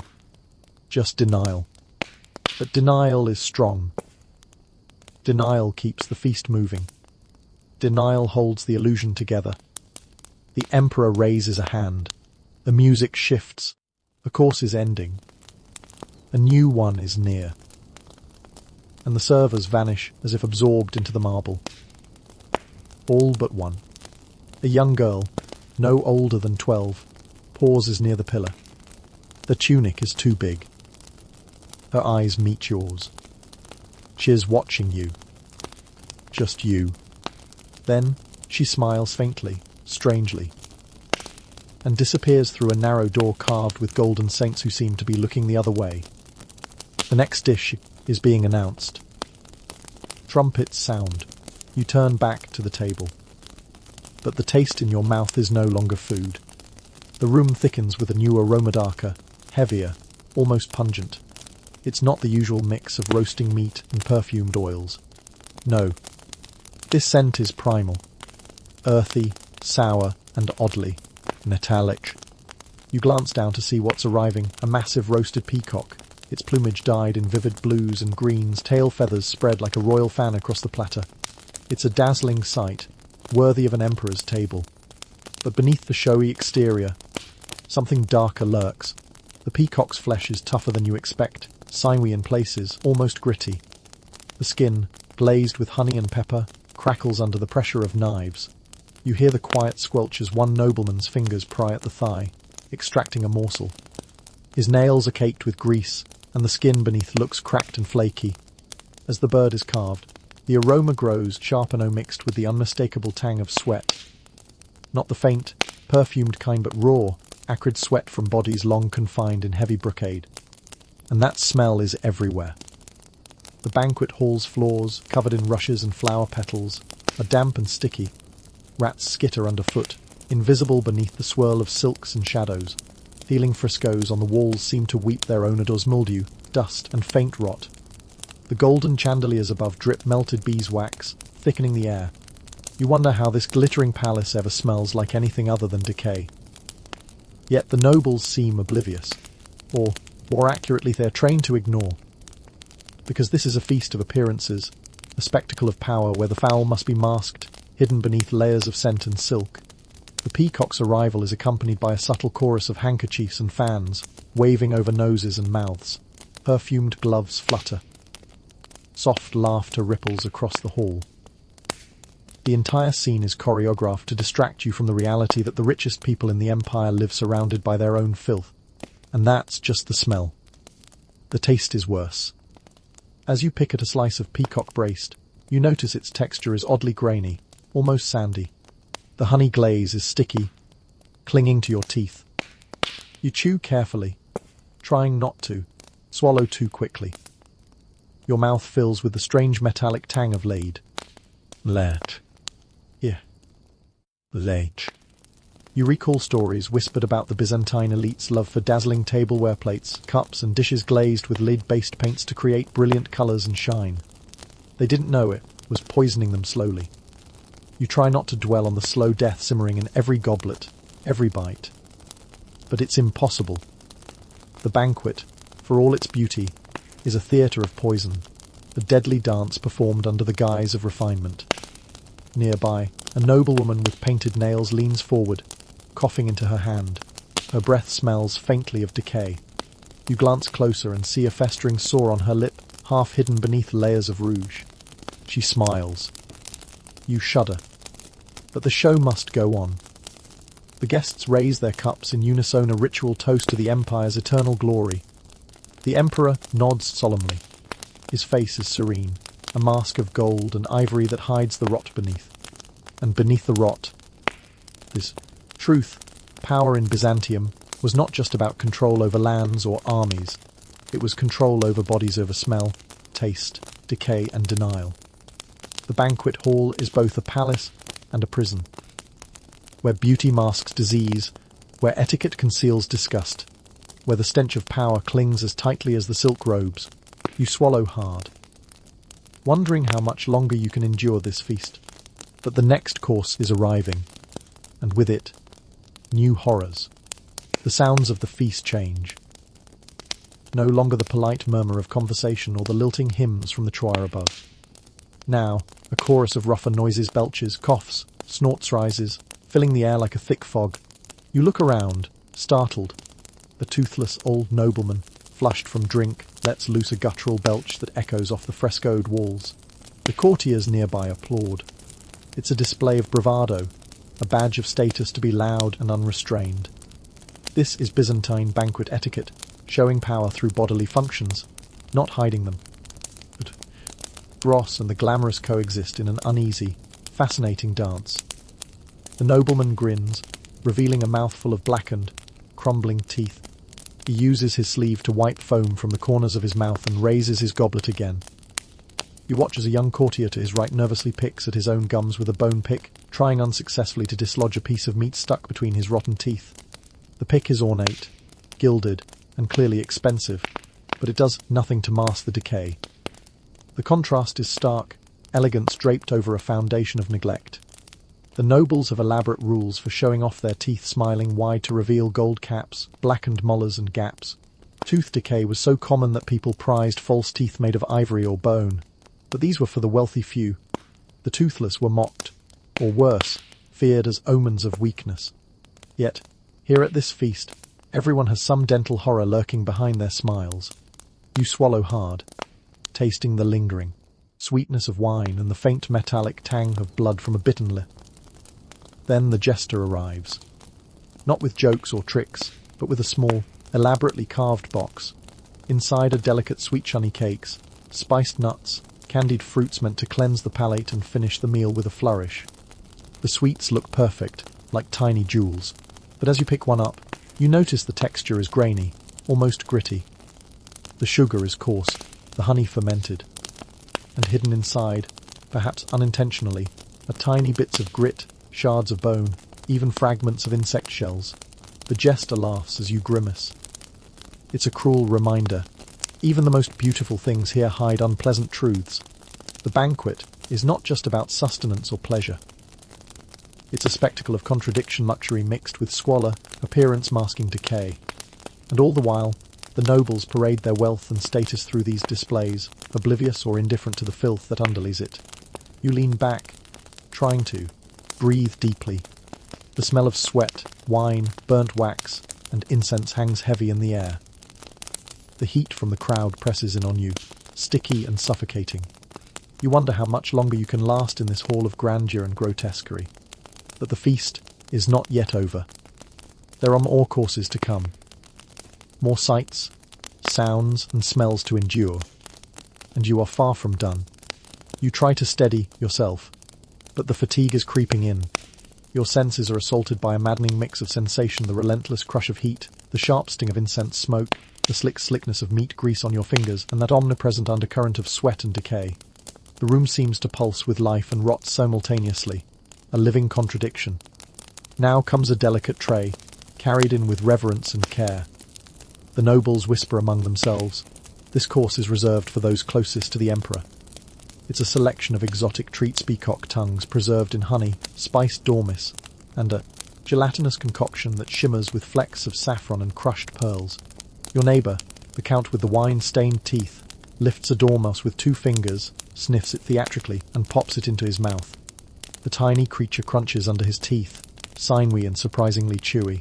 Just denial. But denial is strong. Denial keeps the feast moving. Denial holds the illusion together. The emperor raises a hand. The music shifts. The course is ending. A new one is near. And the servers vanish as if absorbed into the marble. All but one. A young girl, no older than 12, pauses near the pillar. The tunic is too big. Her eyes meet yours. She is watching you. Just you. Then she smiles faintly, strangely. and disappears through a narrow door carved with golden saints who seem to be looking the other way. The next dish is being announced. Trumpets sound. You turn back to the table. But the taste in your mouth is no longer food. The room thickens with a new aroma, darker, heavier, almost pungent. It's not the usual mix of roasting meat and perfumed oils. No. This scent is primal. Earthy, sour, and oddly metallic. You glance down to see what's arriving, a massive roasted peacock, its plumage dyed in vivid blues and greens, tail feathers spread like a royal fan across the platter. It's a dazzling sight, worthy of an emperor's table. But beneath the showy exterior, something darker lurks. The peacock's flesh is tougher than you expect, sinewy in places, almost gritty. The skin, glazed with honey and pepper, crackles under the pressure of knives. You hear the quiet squelch as one nobleman's fingers pry at the thigh, extracting a morsel. His nails are caked with grease, and the skin beneath looks cracked and flaky. As the bird is carved, the aroma grows, sharp and mixed with the unmistakable tang of sweat. Not the faint, perfumed kind, but raw, acrid sweat from bodies long confined in heavy brocade. And that smell is everywhere. The banquet hall's floors, covered in rushes and flower petals, are damp and sticky. Rats skitter underfoot, invisible beneath the swirl of silks and shadows. Healing frescoes on the walls seem to weep their own odors, mildew, dust, and faint rot. The golden chandeliers above drip melted beeswax, thickening the air. You wonder how this glittering palace ever smells like anything other than decay. Yet the nobles seem oblivious, or, more accurately, they're trained to ignore. Because this is a feast of appearances, a spectacle of power where the fowl must be masked, hidden beneath layers of scent and silk. The peacock's arrival is accompanied by a subtle chorus of handkerchiefs and fans, waving over noses and mouths. Perfumed gloves flutter. Soft laughter ripples across the hall. The entire scene is choreographed to distract you from the reality that the richest people in the empire live surrounded by their own filth. And that's just the smell. The taste is worse. As you pick at a slice of peacock braised, you notice its texture is oddly grainy, almost sandy. The honey glaze is sticky, clinging to your teeth. You chew carefully, trying not to swallow too quickly. Your mouth fills with the strange metallic tang of late. Late. You recall stories whispered about the Byzantine elite's love for dazzling tableware plates, cups, and dishes glazed with lead-based paints to create brilliant colours and shine. They didn't know it was poisoning them slowly. You try not to dwell on the slow death simmering in every goblet, every bite. But it's impossible. The banquet, for all its beauty, is a theatre of poison, a deadly dance performed under the guise of refinement. Nearby, a noblewoman with painted nails leans forward, coughing into her hand. Her breath smells faintly of decay. You glance closer and see a festering sore on her lip, half hidden beneath layers of rouge. She smiles. You shudder. But the show must go on. The guests raise their cups in unison, a ritual toast to the Empire's eternal glory. The Emperor nods solemnly. His face is serene, a mask of gold and ivory that hides the rot beneath. And beneath the rot, this truth, power in Byzantium, was not just about control over lands or armies. It was control over bodies, over smell, taste, decay, and denial. The banquet hall is both a palace and a prison, where beauty masks disease, where etiquette conceals disgust, where the stench of power clings as tightly as the silk robes. You swallow hard, wondering how much longer you can endure this feast. But the next course is arriving, and with it, new horrors. The sounds of the feast change. No longer the polite murmur of conversation or the lilting hymns from the choir above. Now, a chorus of rougher noises, belches, coughs, snorts rises, filling the air like a thick fog. You look around, startled. The toothless old nobleman, flushed from drink, lets loose a guttural belch that echoes off the frescoed walls. The courtiers nearby applaud. It's a display of bravado, a badge of status to be loud and unrestrained. This is Byzantine banquet etiquette, showing power through bodily functions, not hiding them. But dross and the glamorous coexist in an uneasy, fascinating dance. The nobleman grins, revealing a mouthful of blackened, crumbling teeth. He uses his sleeve to wipe foam from the corners of his mouth and raises his goblet again. You watch as a young courtier to his right nervously picks at his own gums with a bone pick, trying unsuccessfully to dislodge a piece of meat stuck between his rotten teeth. The pick is ornate, gilded, and clearly expensive, but it does nothing to mask the decay. The contrast is stark, elegance draped over a foundation of neglect. The nobles have elaborate rules for showing off their teeth, smiling wide to reveal gold caps, blackened molars and gaps. Tooth decay was so common that people prized false teeth made of ivory or bone. But these were for the wealthy few. The toothless were mocked, or worse, feared as omens of weakness. Yet, here at this feast, everyone has some dental horror lurking behind their smiles. You swallow hard, tasting the lingering sweetness of wine and the faint metallic tang of blood from a bitten lip. Then the jester arrives, not with jokes or tricks, but with a small, elaborately carved box. Inside are delicate sweet honey cakes, spiced nuts, candied fruits meant to cleanse the palate and finish the meal with a flourish. The sweets look perfect, like tiny jewels, but as you pick one up, you notice the texture is grainy, almost gritty. The sugar is coarse, the honey fermented, and hidden inside, perhaps unintentionally, are tiny bits of grit, shards of bone, even fragments of insect shells. The jester laughs as you grimace. It's a cruel reminder. Even the most beautiful things here hide unpleasant truths. The banquet is not just about sustenance or pleasure. It's a spectacle of contradiction, luxury mixed with squalor, appearance masking decay. And all the while, the nobles parade their wealth and status through these displays, oblivious or indifferent to the filth that underlies it. You lean back, trying to breathe deeply. The smell of sweat, wine, burnt wax, and incense hangs heavy in the air. The heat from the crowd presses in on you, sticky and suffocating. You wonder how much longer you can last in this hall of grandeur and grotesquerie. But the feast is not yet over. There are more courses to come. More sights, sounds, and smells to endure. And you are far from done. You try to steady yourself, but the fatigue is creeping in. Your senses are assaulted by a maddening mix of sensation, the relentless crush of heat, the sharp sting of incense smoke, the slickness of meat grease on your fingers, and that omnipresent undercurrent of sweat and decay. The room seems to pulse with life and rot simultaneously, a living contradiction. Now comes a delicate tray, carried in with reverence and care. The nobles whisper among themselves. This course is reserved for those closest to the emperor. It's a selection of exotic treats, peacock tongues preserved in honey, spiced dormice, and a gelatinous concoction that shimmers with flecks of saffron and crushed pearls. Your neighbour, the count with the wine-stained teeth, lifts a dormouse with 2 fingers, sniffs it theatrically, and pops it into his mouth. The tiny creature crunches under his teeth, sinewy and surprisingly chewy.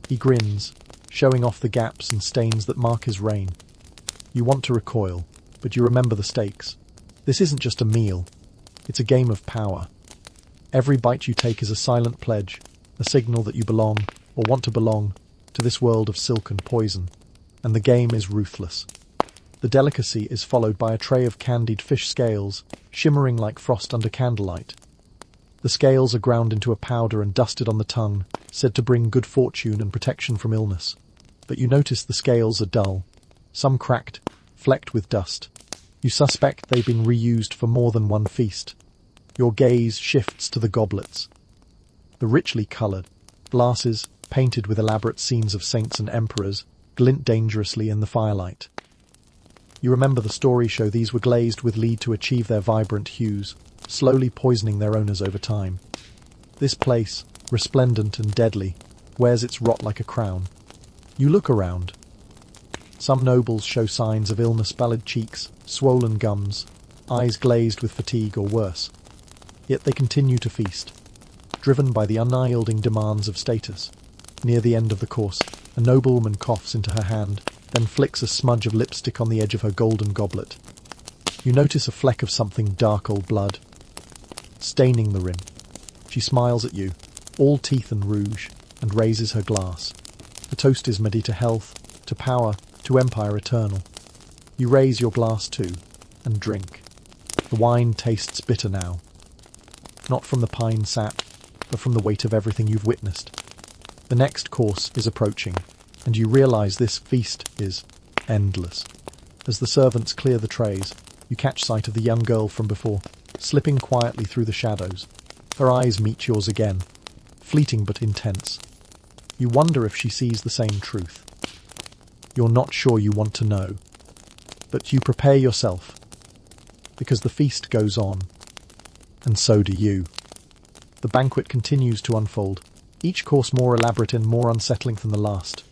He grins, showing off the gaps and stains that mark his reign. You want to recoil, but you remember the stakes. This isn't just a meal, it's a game of power. Every bite you take is a silent pledge, a signal that you belong, or want to belong, to this world of silk and poison. And the game is ruthless. The delicacy is followed by a tray of candied fish scales, shimmering like frost under candlelight. The scales are ground into a powder and dusted on the tongue, said to bring good fortune and protection from illness. But you notice the scales are dull, some cracked, flecked with dust. You suspect they've been reused for more than one feast. Your gaze shifts to the goblets. The richly coloured glasses, painted with elaborate scenes of saints and emperors, glint dangerously in the firelight. You remember the story show these were glazed with lead to achieve their vibrant hues, slowly poisoning their owners over time. This place, resplendent and deadly, wears its rot like a crown. You look around. Some nobles show signs of illness, pallid cheeks, swollen gums, eyes glazed with fatigue or worse. Yet they continue to feast, driven by the unyielding demands of status. Near the end of the course, a noblewoman coughs into her hand, then flicks a smudge of lipstick on the edge of her golden goblet. You notice a fleck of something dark old blood, staining the rim. She smiles at you, all teeth and rouge, and raises her glass. The toast is made to health, to power, to empire eternal. You raise your glass too, and drink. The wine tastes bitter now. Not from the pine sap, but from the weight of everything you've witnessed. The next course is approaching, and you realize this feast is endless. As the servants clear the trays, you catch sight of the young girl from before, slipping quietly through the shadows. Her eyes meet yours again, fleeting but intense. You wonder if she sees the same truth. You're not sure you want to know, but you prepare yourself, because the feast goes on, and so do you. The banquet continues to unfold, each course more elaborate and more unsettling than the last.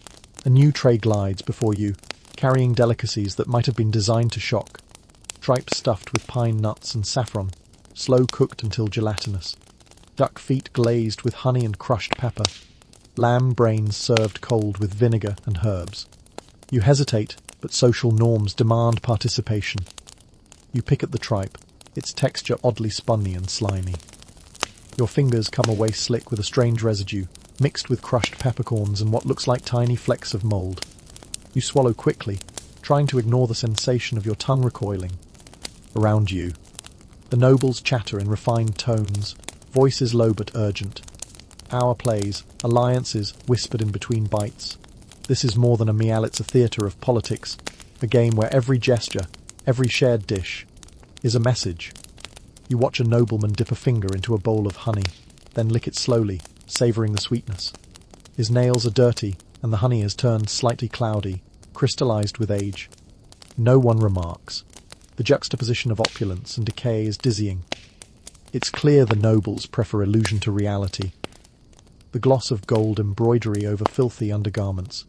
A new tray glides before you, carrying delicacies that might have been designed to shock. Tripe stuffed with pine nuts and saffron, slow cooked until gelatinous. Duck feet glazed with honey and crushed pepper. Lamb brains served cold with vinegar and herbs. You hesitate, but social norms demand participation. You pick at the tripe, its texture oddly spongy and slimy. Your fingers come away slick with a strange residue, mixed with crushed peppercorns and what looks like tiny flecks of mold. You swallow quickly, trying to ignore the sensation of your tongue recoiling. Around you, the nobles chatter in refined tones, voices low but urgent. Power plays, alliances whispered in between bites. This is more than a meal, it's a theatre of politics, a game where every gesture, every shared dish, is a message. You watch a nobleman dip a finger into a bowl of honey, then lick it slowly, savouring the sweetness. His nails are dirty, and the honey has turned slightly cloudy, crystallized with age. No one remarks. The juxtaposition of opulence and decay is dizzying. It's clear the nobles prefer illusion to reality. The gloss of gold embroidery over filthy undergarments.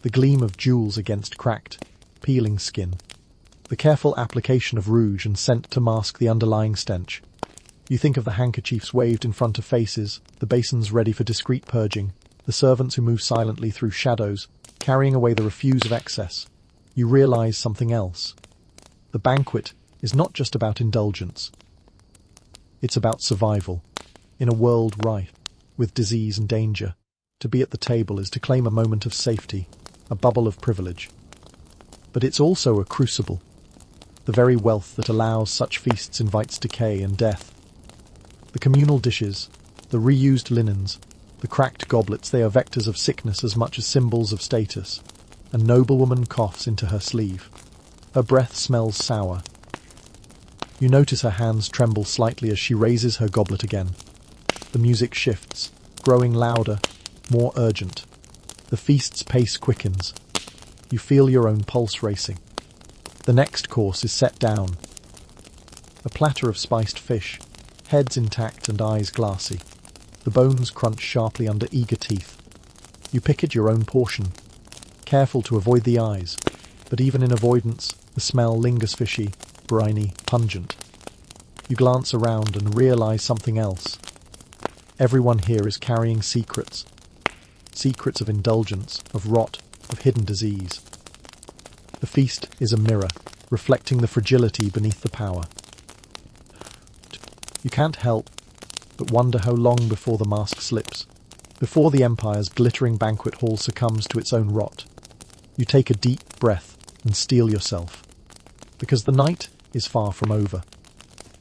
The gleam of jewels against cracked, peeling skin. The careful application of rouge and scent to mask the underlying stench. You think of the handkerchiefs waved in front of faces, the basins ready for discreet purging, the servants who move silently through shadows, carrying away the refuse of excess. You realize something else. The banquet is not just about indulgence. It's about survival. In a world rife with disease and danger, to be at the table is to claim a moment of safety, a bubble of privilege. But it's also a crucible. The very wealth that allows such feasts invites decay and death. The communal dishes, the reused linens, the cracked goblets, they are vectors of sickness as much as symbols of status. A noblewoman coughs into her sleeve. Her breath smells sour. You notice her hands tremble slightly as she raises her goblet again. The music shifts, growing louder, more urgent. The feast's pace quickens. You feel your own pulse racing. The next course is set down. A platter of spiced fish, heads intact and eyes glassy. The bones crunch sharply under eager teeth. You pick at your own portion, careful to avoid the eyes, but even in avoidance, the smell lingers fishy, briny, pungent. You glance around and realize something else. Everyone here is carrying secrets. Secrets of indulgence, of rot, of hidden disease. The feast is a mirror, reflecting the fragility beneath the power. You can't help but wonder how long before the mask slips, before the Empire's glittering banquet hall succumbs to its own rot. You take a deep breath and steel yourself, because the night is far from over.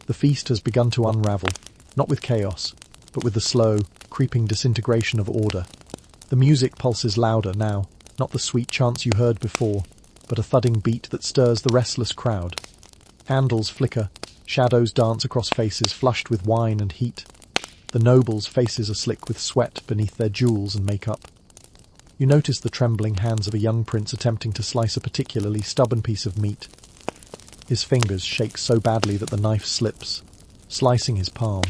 The feast has begun to unravel, not with chaos, but with the slow, creeping disintegration of order. The music pulses louder now, not the sweet chants you heard before, but a thudding beat that stirs the restless crowd. Candles flicker, shadows dance across faces flushed with wine and heat. The nobles' faces are slick with sweat beneath their jewels and makeup. You notice the trembling hands of a young prince attempting to slice a particularly stubborn piece of meat. His fingers shake so badly that the knife slips, slicing his palm.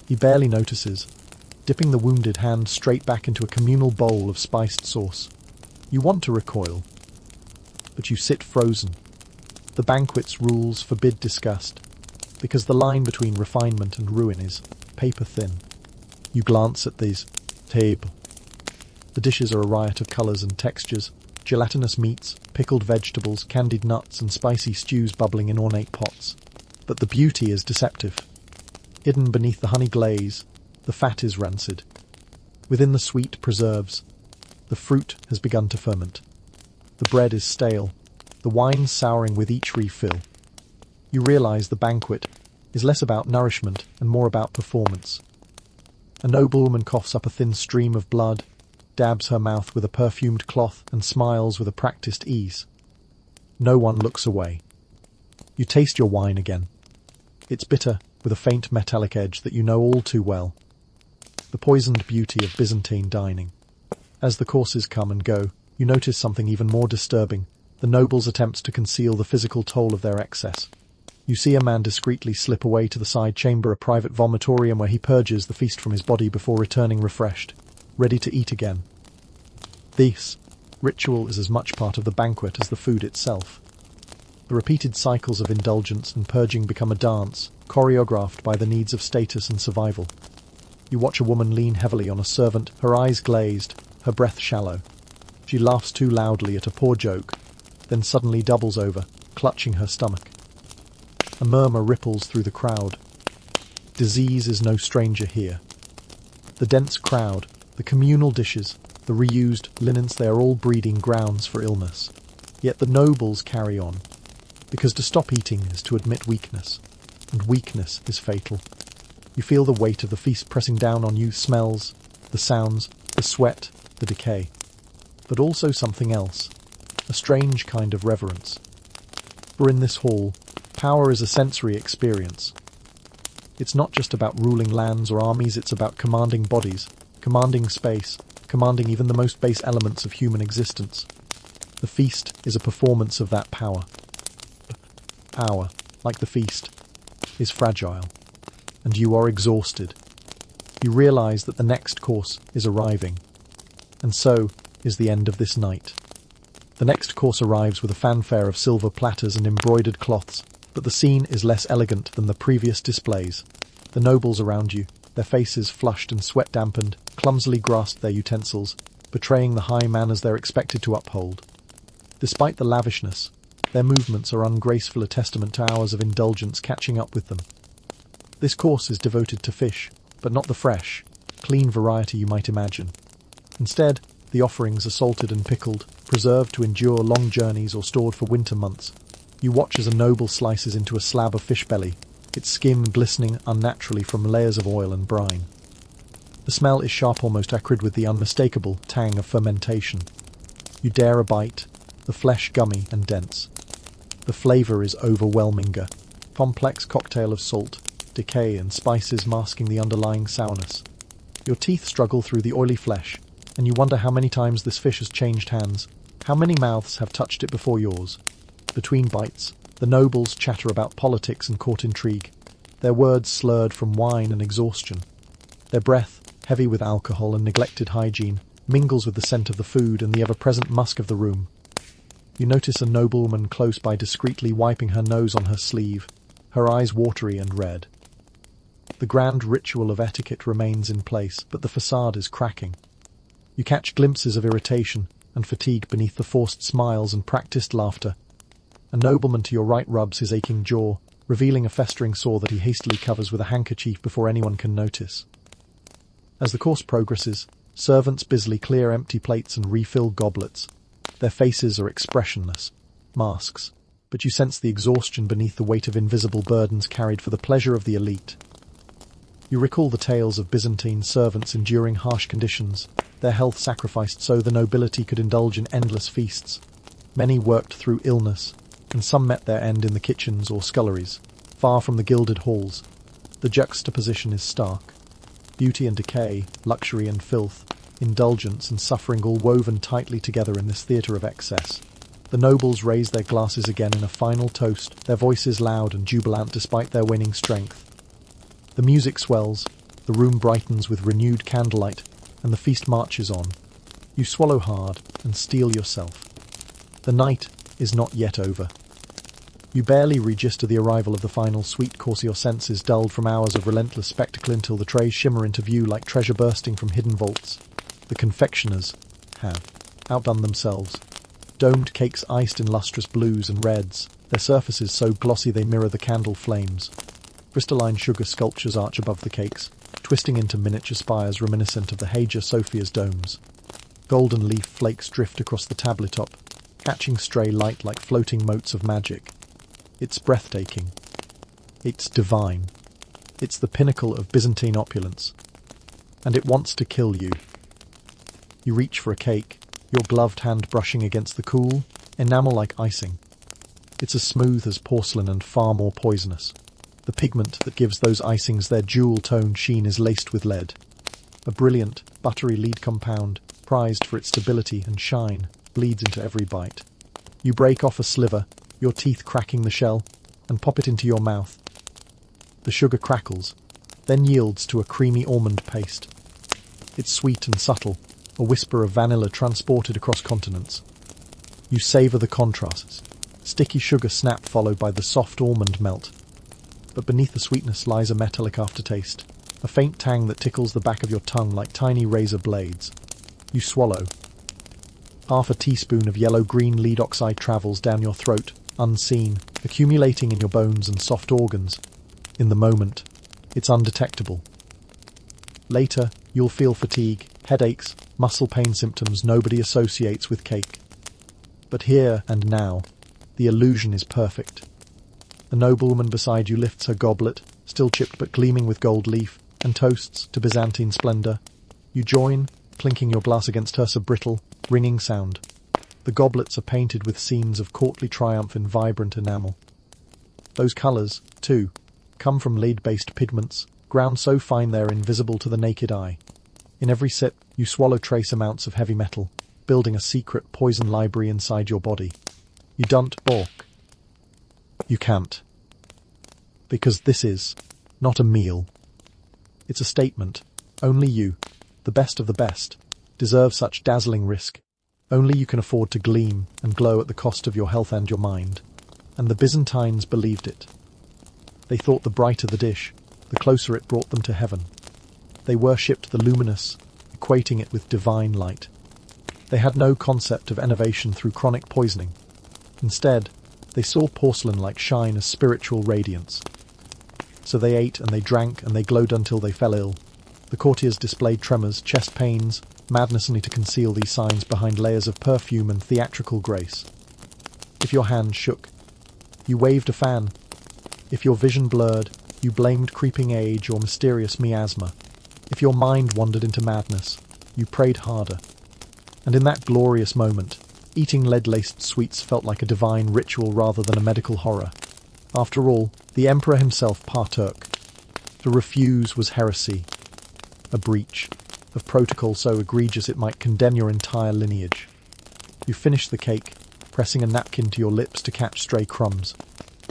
He barely notices, dipping the wounded hand straight back into a communal bowl of spiced sauce. You want to recoil, but you sit frozen. The banquet's rules forbid disgust, because the line between refinement and ruin is paper-thin. You glance at these table. The dishes are a riot of colours and textures, gelatinous meats, pickled vegetables, candied nuts, and spicy stews bubbling in ornate pots. But the beauty is deceptive. Hidden beneath the honey glaze, the fat is rancid. Within the sweet preserves, the fruit has begun to ferment. The bread is stale, the wine souring with each refill. You realize the banquet is less about nourishment and more about performance. A noblewoman coughs up a thin stream of blood, dabs her mouth with a perfumed cloth, and smiles with a practiced ease. No one looks away. You taste your wine again. It's bitter, with a faint metallic edge that you know all too well. The poisoned beauty of Byzantine dining. As the courses come and go, you notice something even more disturbing: the nobles' attempts to conceal the physical toll of their excess. You see a man discreetly slip away to the side chamber, a private vomitorium where he purges the feast from his body before returning refreshed, ready to eat again. This ritual is as much part of the banquet as the food itself. The repeated cycles of indulgence and purging become a dance, choreographed by the needs of status and survival. You watch a woman lean heavily on a servant, her eyes glazed, her breath shallow. She laughs too loudly at a poor joke, then suddenly doubles over, clutching her stomach. A murmur ripples through the crowd. Disease is no stranger here. The dense crowd, the communal dishes, the reused linens, they are all breeding grounds for illness. Yet the nobles carry on, because to stop eating is to admit weakness, and weakness is fatal. You feel the weight of the feast pressing down on you, smells, the sounds, the sweat, the decay. But also something else, a strange kind of reverence. For in this hall, power is a sensory experience. It's not just about ruling lands or armies, it's about commanding bodies, commanding space, commanding even the most base elements of human existence. The feast is a performance of that power. Power, like the feast, is fragile, and you are exhausted. You realize that the next course is arriving, and so is the end of this night. The next course arrives with a fanfare of silver platters and embroidered cloths, but the scene is less elegant than the previous displays. The nobles around you, their faces flushed and sweat-dampened, clumsily grasp their utensils, betraying the high manners they're expected to uphold. Despite the lavishness, their movements are ungraceful, a testament to hours of indulgence catching up with them. This course is devoted to fish, but not the fresh, clean variety you might imagine. Instead, the offerings are salted and pickled, preserved to endure long journeys or stored for winter months. You watch as a noble slices into a slab of fish belly, its skin glistening unnaturally from layers of oil and brine. The smell is sharp, almost acrid, with the unmistakable tang of fermentation. You dare a bite, the flesh gummy and dense. The flavor is overwhelming, a complex cocktail of salt, decay and spices masking the underlying sourness. Your teeth struggle through the oily flesh, and you wonder how many times this fish has changed hands, how many mouths have touched it before yours. Between bites, the nobles chatter about politics and court intrigue, their words slurred from wine and exhaustion. Their breath, heavy with alcohol and neglected hygiene, mingles with the scent of the food and the ever-present musk of the room. You notice a noblewoman close by discreetly wiping her nose on her sleeve, her eyes watery and red. The grand ritual of etiquette remains in place, but the facade is cracking. You catch glimpses of irritation and fatigue beneath the forced smiles and practiced laughter. A nobleman to your right rubs his aching jaw, revealing a festering sore that he hastily covers with a handkerchief before anyone can notice. As the course progresses, servants busily clear empty plates and refill goblets. Their faces are expressionless, masks, but you sense the exhaustion beneath the weight of invisible burdens carried for the pleasure of the elite. You recall the tales of Byzantine servants enduring harsh conditions, their health sacrificed so the nobility could indulge in endless feasts. Many worked through illness, and some met their end in the kitchens or sculleries, far from the gilded halls. The juxtaposition is stark. Beauty and decay, luxury and filth, indulgence and suffering all woven tightly together in this theatre of excess. The nobles raise their glasses again in a final toast, their voices loud and jubilant despite their waning strength. The music swells, the room brightens with renewed candlelight, and the feast marches on. You swallow hard and steel yourself. The night is not yet over. You barely register the arrival of the final sweet course, your senses dulled from hours of relentless spectacle until the trays shimmer into view like treasure bursting from hidden vaults. The confectioners have outdone themselves. Domed cakes iced in lustrous blues and reds, their surfaces so glossy they mirror the candle flames. Crystalline sugar sculptures arch above the cakes, twisting into miniature spires reminiscent of the Hagia Sophia's domes. Golden leaf flakes drift across the tabletop, catching stray light like floating motes of magic. It's breathtaking. It's divine. It's the pinnacle of Byzantine opulence. And it wants to kill you. You reach for a cake, your gloved hand brushing against the cool, enamel-like icing. It's as smooth as porcelain and far more poisonous. The pigment that gives those icings their jewel-toned sheen is laced with lead. A brilliant, buttery lead compound, prized for its stability and shine, bleeds into every bite. You break off a sliver, your teeth cracking the shell, and pop it into your mouth. The sugar crackles, then yields to a creamy almond paste. It's sweet and subtle, a whisper of vanilla transported across continents. You savor the contrasts. Sticky sugar snap followed by the soft almond melt. But beneath the sweetness lies a metallic aftertaste, a faint tang that tickles the back of your tongue like tiny razor blades. You swallow. Half a teaspoon of yellow-green lead oxide travels down your throat, unseen, accumulating in your bones and soft organs. In the moment, it's undetectable. Later, you'll feel fatigue, headaches, muscle pain symptoms nobody associates with cake. But here and now, the illusion is perfect. The noblewoman beside you lifts her goblet, still chipped but gleaming with gold leaf, and toasts to Byzantine splendor. You join, clinking your glass against her brittle, ringing sound. The goblets are painted with scenes of courtly triumph in vibrant enamel. Those colors, too, come from lead-based pigments, ground so fine they're invisible to the naked eye. In every sip, you swallow trace amounts of heavy metal, building a secret poison library inside your body. You don't balk. You can't. Because this is not a meal. It's a statement. Only you, the best of the best, deserve such dazzling risk. Only you can afford to gleam and glow at the cost of your health and your mind. And the Byzantines believed it. They thought the brighter the dish, the closer it brought them to heaven. They worshipped the luminous, equating it with divine light. They had no concept of innovation through chronic poisoning. Instead, they saw porcelain-like shine as spiritual radiance. So they ate and they drank and they glowed until they fell ill. The courtiers displayed tremors, chest pains, madness only to conceal these signs behind layers of perfume and theatrical grace. If your hand shook, you waved a fan. If your vision blurred, you blamed creeping age or mysterious miasma. If your mind wandered into madness, you prayed harder. And in that glorious moment, eating lead-laced sweets felt like a divine ritual rather than a medical horror. After all, the emperor himself partook. To refuse was heresy, a breach of protocol so egregious it might condemn your entire lineage. You finish the cake, pressing a napkin to your lips to catch stray crumbs.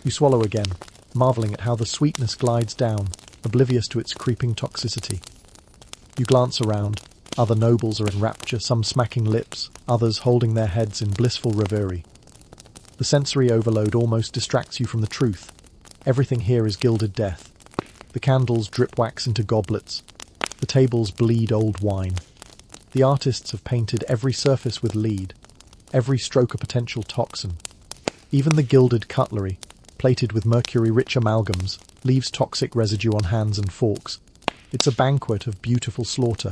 You swallow again, marveling at how the sweetness glides down, oblivious to its creeping toxicity. You glance around. Other nobles are in rapture, some smacking lips, others holding their heads in blissful reverie. The sensory overload almost distracts you from the truth. Everything here is gilded death. The candles drip wax into goblets. The tables bleed old wine. The artists have painted every surface with lead, every stroke a potential toxin. Even the gilded cutlery, plated with mercury-rich amalgams, leaves toxic residue on hands and forks. It's a banquet of beautiful slaughter.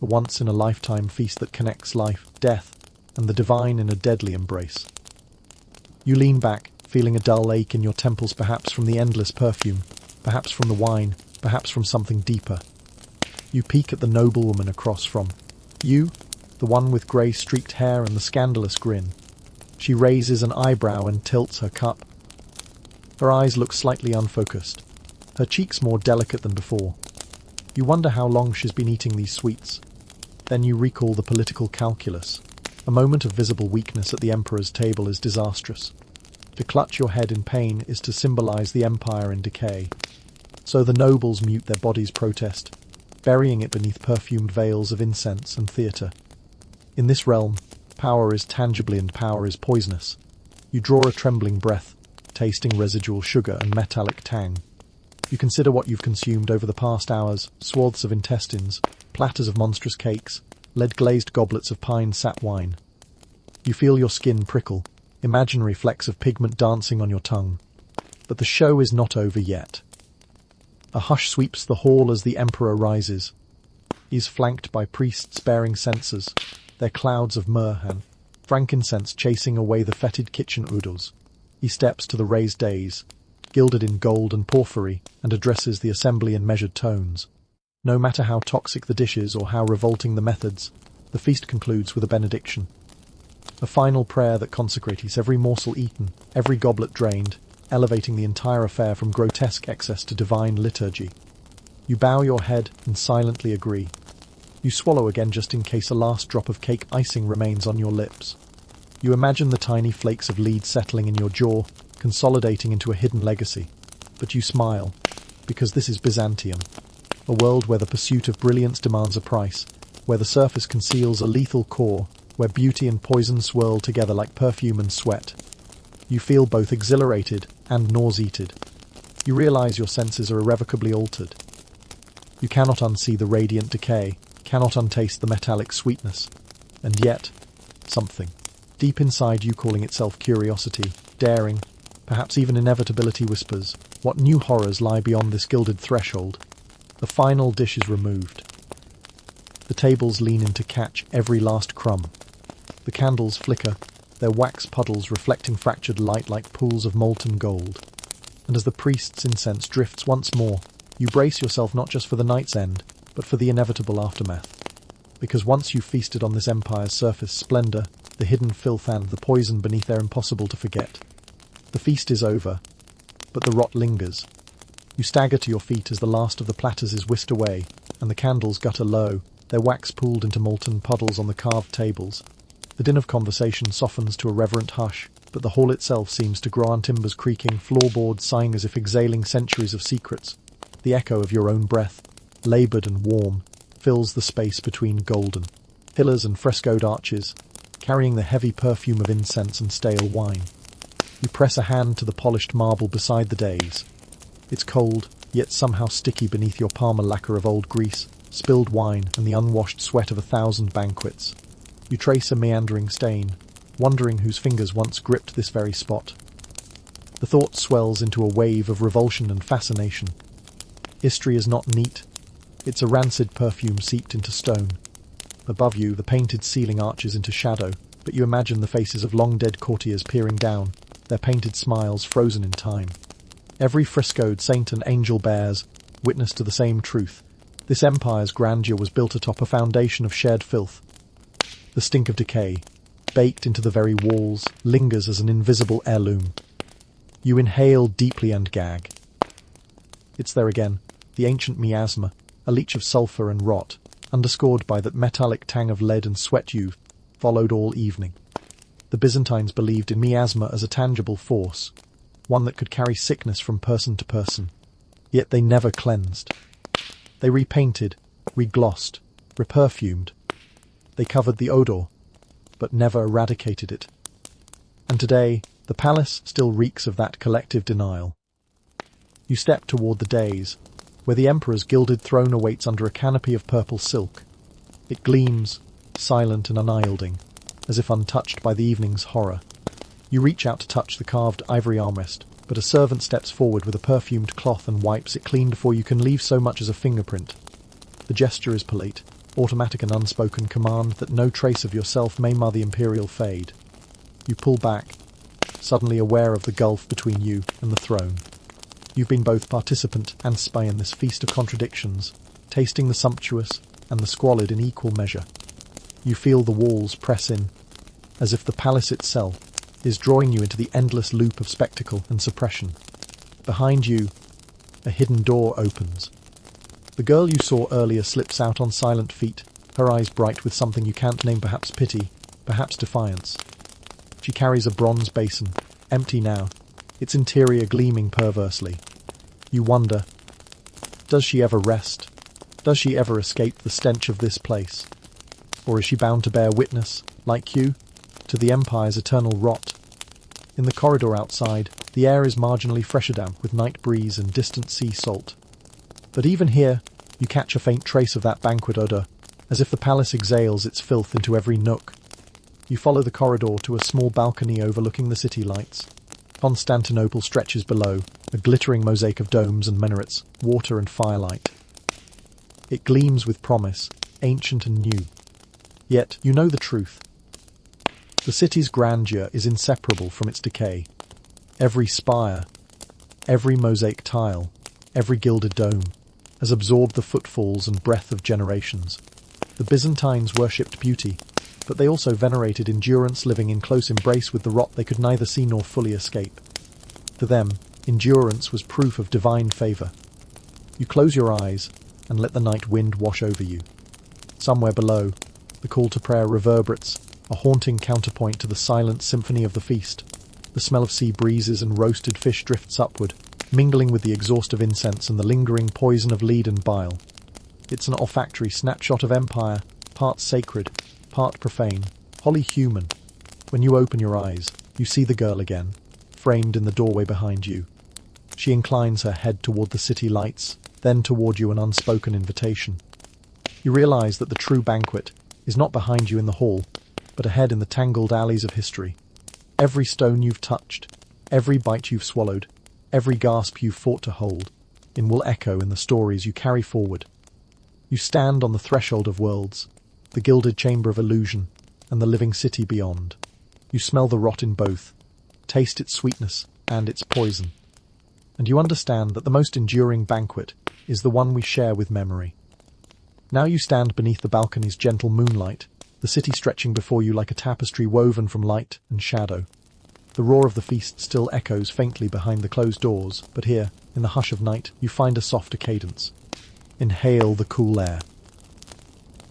A once-in-a-lifetime feast that connects life, death, and the divine in a deadly embrace. You lean back, feeling a dull ache in your temples, perhaps from the endless perfume, perhaps from the wine, perhaps from something deeper. You peek at the noblewoman across from you, the one with grey-streaked hair and the scandalous grin. She raises an eyebrow and tilts her cup. Her eyes look slightly unfocused, her cheeks more delicate than before. You wonder how long she's been eating these sweets. Then you recall the political calculus. A moment of visible weakness at the emperor's table is disastrous. To clutch your head in pain is to symbolize the empire in decay. So the nobles mute their bodies' protest, burying it beneath perfumed veils of incense and theatre. In this realm, power is tangibly and power is poisonous. You draw a trembling breath, tasting residual sugar and metallic tang. You consider what you've consumed over the past hours, swaths of intestines, platters of monstrous cakes, lead-glazed goblets of pine-sap wine. You feel your skin prickle, imaginary flecks of pigment dancing on your tongue. But the show is not over yet. A hush sweeps the hall as the emperor rises. He's flanked by priests bearing censers, their clouds of myrrh and frankincense chasing away the fetid kitchen odors. He steps to the raised dais, gilded in gold and porphyry, and addresses the assembly in measured tones. No matter how toxic the dishes or how revolting the methods, The feast concludes with a benediction, a final prayer that consecrates every morsel eaten, every goblet drained, elevating the entire affair from grotesque excess to divine liturgy. You bow your head and silently agree. You swallow again just in case a last drop of cake icing remains on your lips. You imagine the tiny flakes of lead settling in your jaw, consolidating into a hidden legacy. But you smile, because this is Byzantium, a world where the pursuit of brilliance demands a price, where the surface conceals a lethal core, where beauty and poison swirl together like perfume and sweat. You feel both exhilarated and nauseated. You realize your senses are irrevocably altered. You cannot unsee the radiant decay, cannot untaste the metallic sweetness. And yet, something, deep inside you calling itself curiosity, daring, perhaps even inevitability whispers, what new horrors lie beyond this gilded threshold? The final dish is removed. The tables lean in to catch every last crumb. The candles flicker, their wax puddles reflecting fractured light like pools of molten gold. And as the priest's incense drifts once more, you brace yourself not just for the night's end, but for the inevitable aftermath. Because once you've feasted on this empire's surface splendor, the hidden filth and the poison beneath are impossible to forget. The feast is over, but the rot lingers. You stagger to your feet as the last of the platters is whisked away, and the candles gutter low, their wax pooled into molten puddles on the carved tables. The din of conversation softens to a reverent hush, but the hall itself seems to grow on timbers creaking, floorboards sighing as if exhaling centuries of secrets. The echo of your own breath, laboured and warm, fills the space between golden pillars and frescoed arches, carrying the heavy perfume of incense and stale wine. You press a hand to the polished marble beside the dais. It's cold, yet somehow sticky beneath your palmar lacquer of old Greece, spilled wine, and the unwashed sweat of 1,000 banquets. You trace a meandering stain, wondering whose fingers once gripped this very spot. The thought swells into a wave of revulsion and fascination. History is not neat. It's a rancid perfume seeped into stone. Above you, the painted ceiling arches into shadow, but you imagine the faces of long-dead courtiers peering down, their painted smiles frozen in time. Every frescoed saint and angel bears witness to the same truth. This empire's grandeur was built atop a foundation of shared filth. The stink of decay, baked into the very walls, lingers as an invisible heirloom. You inhale deeply and gag. It's there again, the ancient miasma, a leach of sulphur and rot, underscored by that metallic tang of lead and sweat you've followed all evening. The Byzantines believed in miasma as a tangible force, one that could carry sickness from person to person. Yet they never cleansed. They repainted, reglossed, reperfumed. They covered the odor, but never eradicated it. And today, the palace still reeks of that collective denial. You step toward the dais, where the emperor's gilded throne awaits under a canopy of purple silk. It gleams, silent and unyielding, as if untouched by the evening's horror. You reach out to touch the carved ivory armrest, but a servant steps forward with a perfumed cloth and wipes it clean before you can leave so much as a fingerprint. The gesture is polite, automatic and unspoken command that no trace of yourself may mar the imperial fade. You pull back, suddenly aware of the gulf between you and the throne. You've been both participant and spy in this feast of contradictions, tasting the sumptuous and the squalid in equal measure. You feel the walls press in, as if the palace itself is drawing you into the endless loop of spectacle and suppression. Behind you, a hidden door opens. The girl you saw earlier slips out on silent feet, her eyes bright with something you can't name, perhaps pity, perhaps defiance. She carries a bronze basin, empty now, its interior gleaming perversely. You wonder, does she ever rest? Does she ever escape the stench of this place? Or is she bound to bear witness, like you, to the empire's eternal rot? In the corridor outside, the air is marginally fresher damp with night breeze and distant sea salt. But even here, you catch a faint trace of that banquet odor, as if the palace exhales its filth into every nook. You follow the corridor to a small balcony overlooking the city lights. Constantinople stretches below, a glittering mosaic of domes and minarets, water and firelight. It gleams with promise, ancient and new. Yet, you know the truth. The city's grandeur is inseparable from its decay. Every spire, every mosaic tile, every gilded dome has absorbed the footfalls and breath of generations. The Byzantines worshipped beauty, but they also venerated endurance, living in close embrace with the rot they could neither see nor fully escape. To them, endurance was proof of divine favour. You close your eyes and let the night wind wash over you. Somewhere below, the call to prayer reverberates, a haunting counterpoint to the silent symphony of the feast. The smell of sea breezes and roasted fish drifts upward, mingling with the exhaust of incense and the lingering poison of lead and bile. It's an olfactory snapshot of empire, part sacred, part profane, wholly human. When you open your eyes, you see the girl again, framed in the doorway behind you. She inclines her head toward the city lights, then toward you, an unspoken invitation. You realize that the true banquet is not behind you in the hall, but ahead in the tangled alleys of history. Every stone you've touched, every bite you've swallowed, every gasp you've fought to hold, will echo in the stories you carry forward. You stand on the threshold of worlds, the gilded chamber of illusion, and the living city beyond. You smell the rot in both, taste its sweetness and its poison. And you understand that the most enduring banquet is the one we share with memory. Now you stand beneath the balcony's gentle moonlight, the city stretching before you like a tapestry woven from light and shadow. The roar of the feast still echoes faintly behind the closed doors, but here, in the hush of night, you find a softer cadence. Inhale the cool air.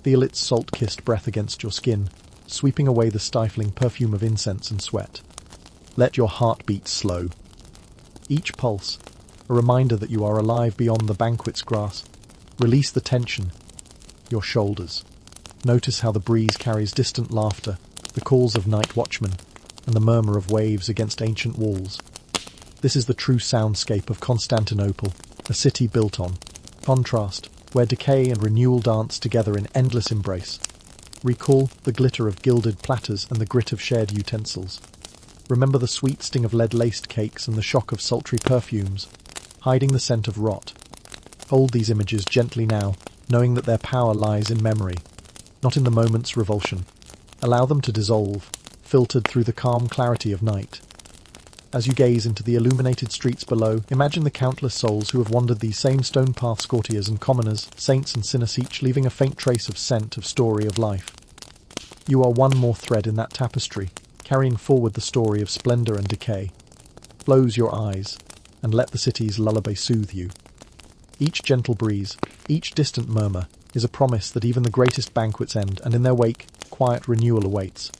Feel its salt-kissed breath against your skin, sweeping away the stifling perfume of incense and sweat. Let your heart beat slow. Each pulse, a reminder that you are alive beyond the banquet's grass. Release the tension. Your shoulders. Notice how the breeze carries distant laughter, the calls of night watchmen, and the murmur of waves against ancient walls. This is the true soundscape of Constantinople, a city built on contrast, where decay and renewal dance together in endless embrace. Recall the glitter of gilded platters and the grit of shared utensils. Remember the sweet sting of lead-laced cakes and the shock of sultry perfumes, hiding the scent of rot. Hold these images gently now, knowing that their power lies in memory, not in the moment's revulsion. Allow them to dissolve, filtered through the calm clarity of night. As you gaze into the illuminated streets below, imagine the countless souls who have wandered these same stone paths, courtiers and commoners, saints and sinners, each leaving a faint trace of scent, of story of life. You are one more thread in that tapestry, carrying forward the story of splendor and decay. Close your eyes, and let the city's lullaby soothe you. Each gentle breeze, each distant murmur, is a promise that even the greatest banquets end, and in their wake, quiet renewal awaits.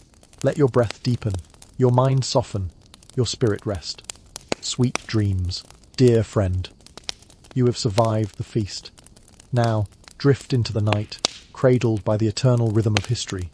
Let your breath deepen, your mind soften, your spirit rest. Sweet dreams, dear friend. You have survived the feast. Now, drift into the night, cradled by the eternal rhythm of history.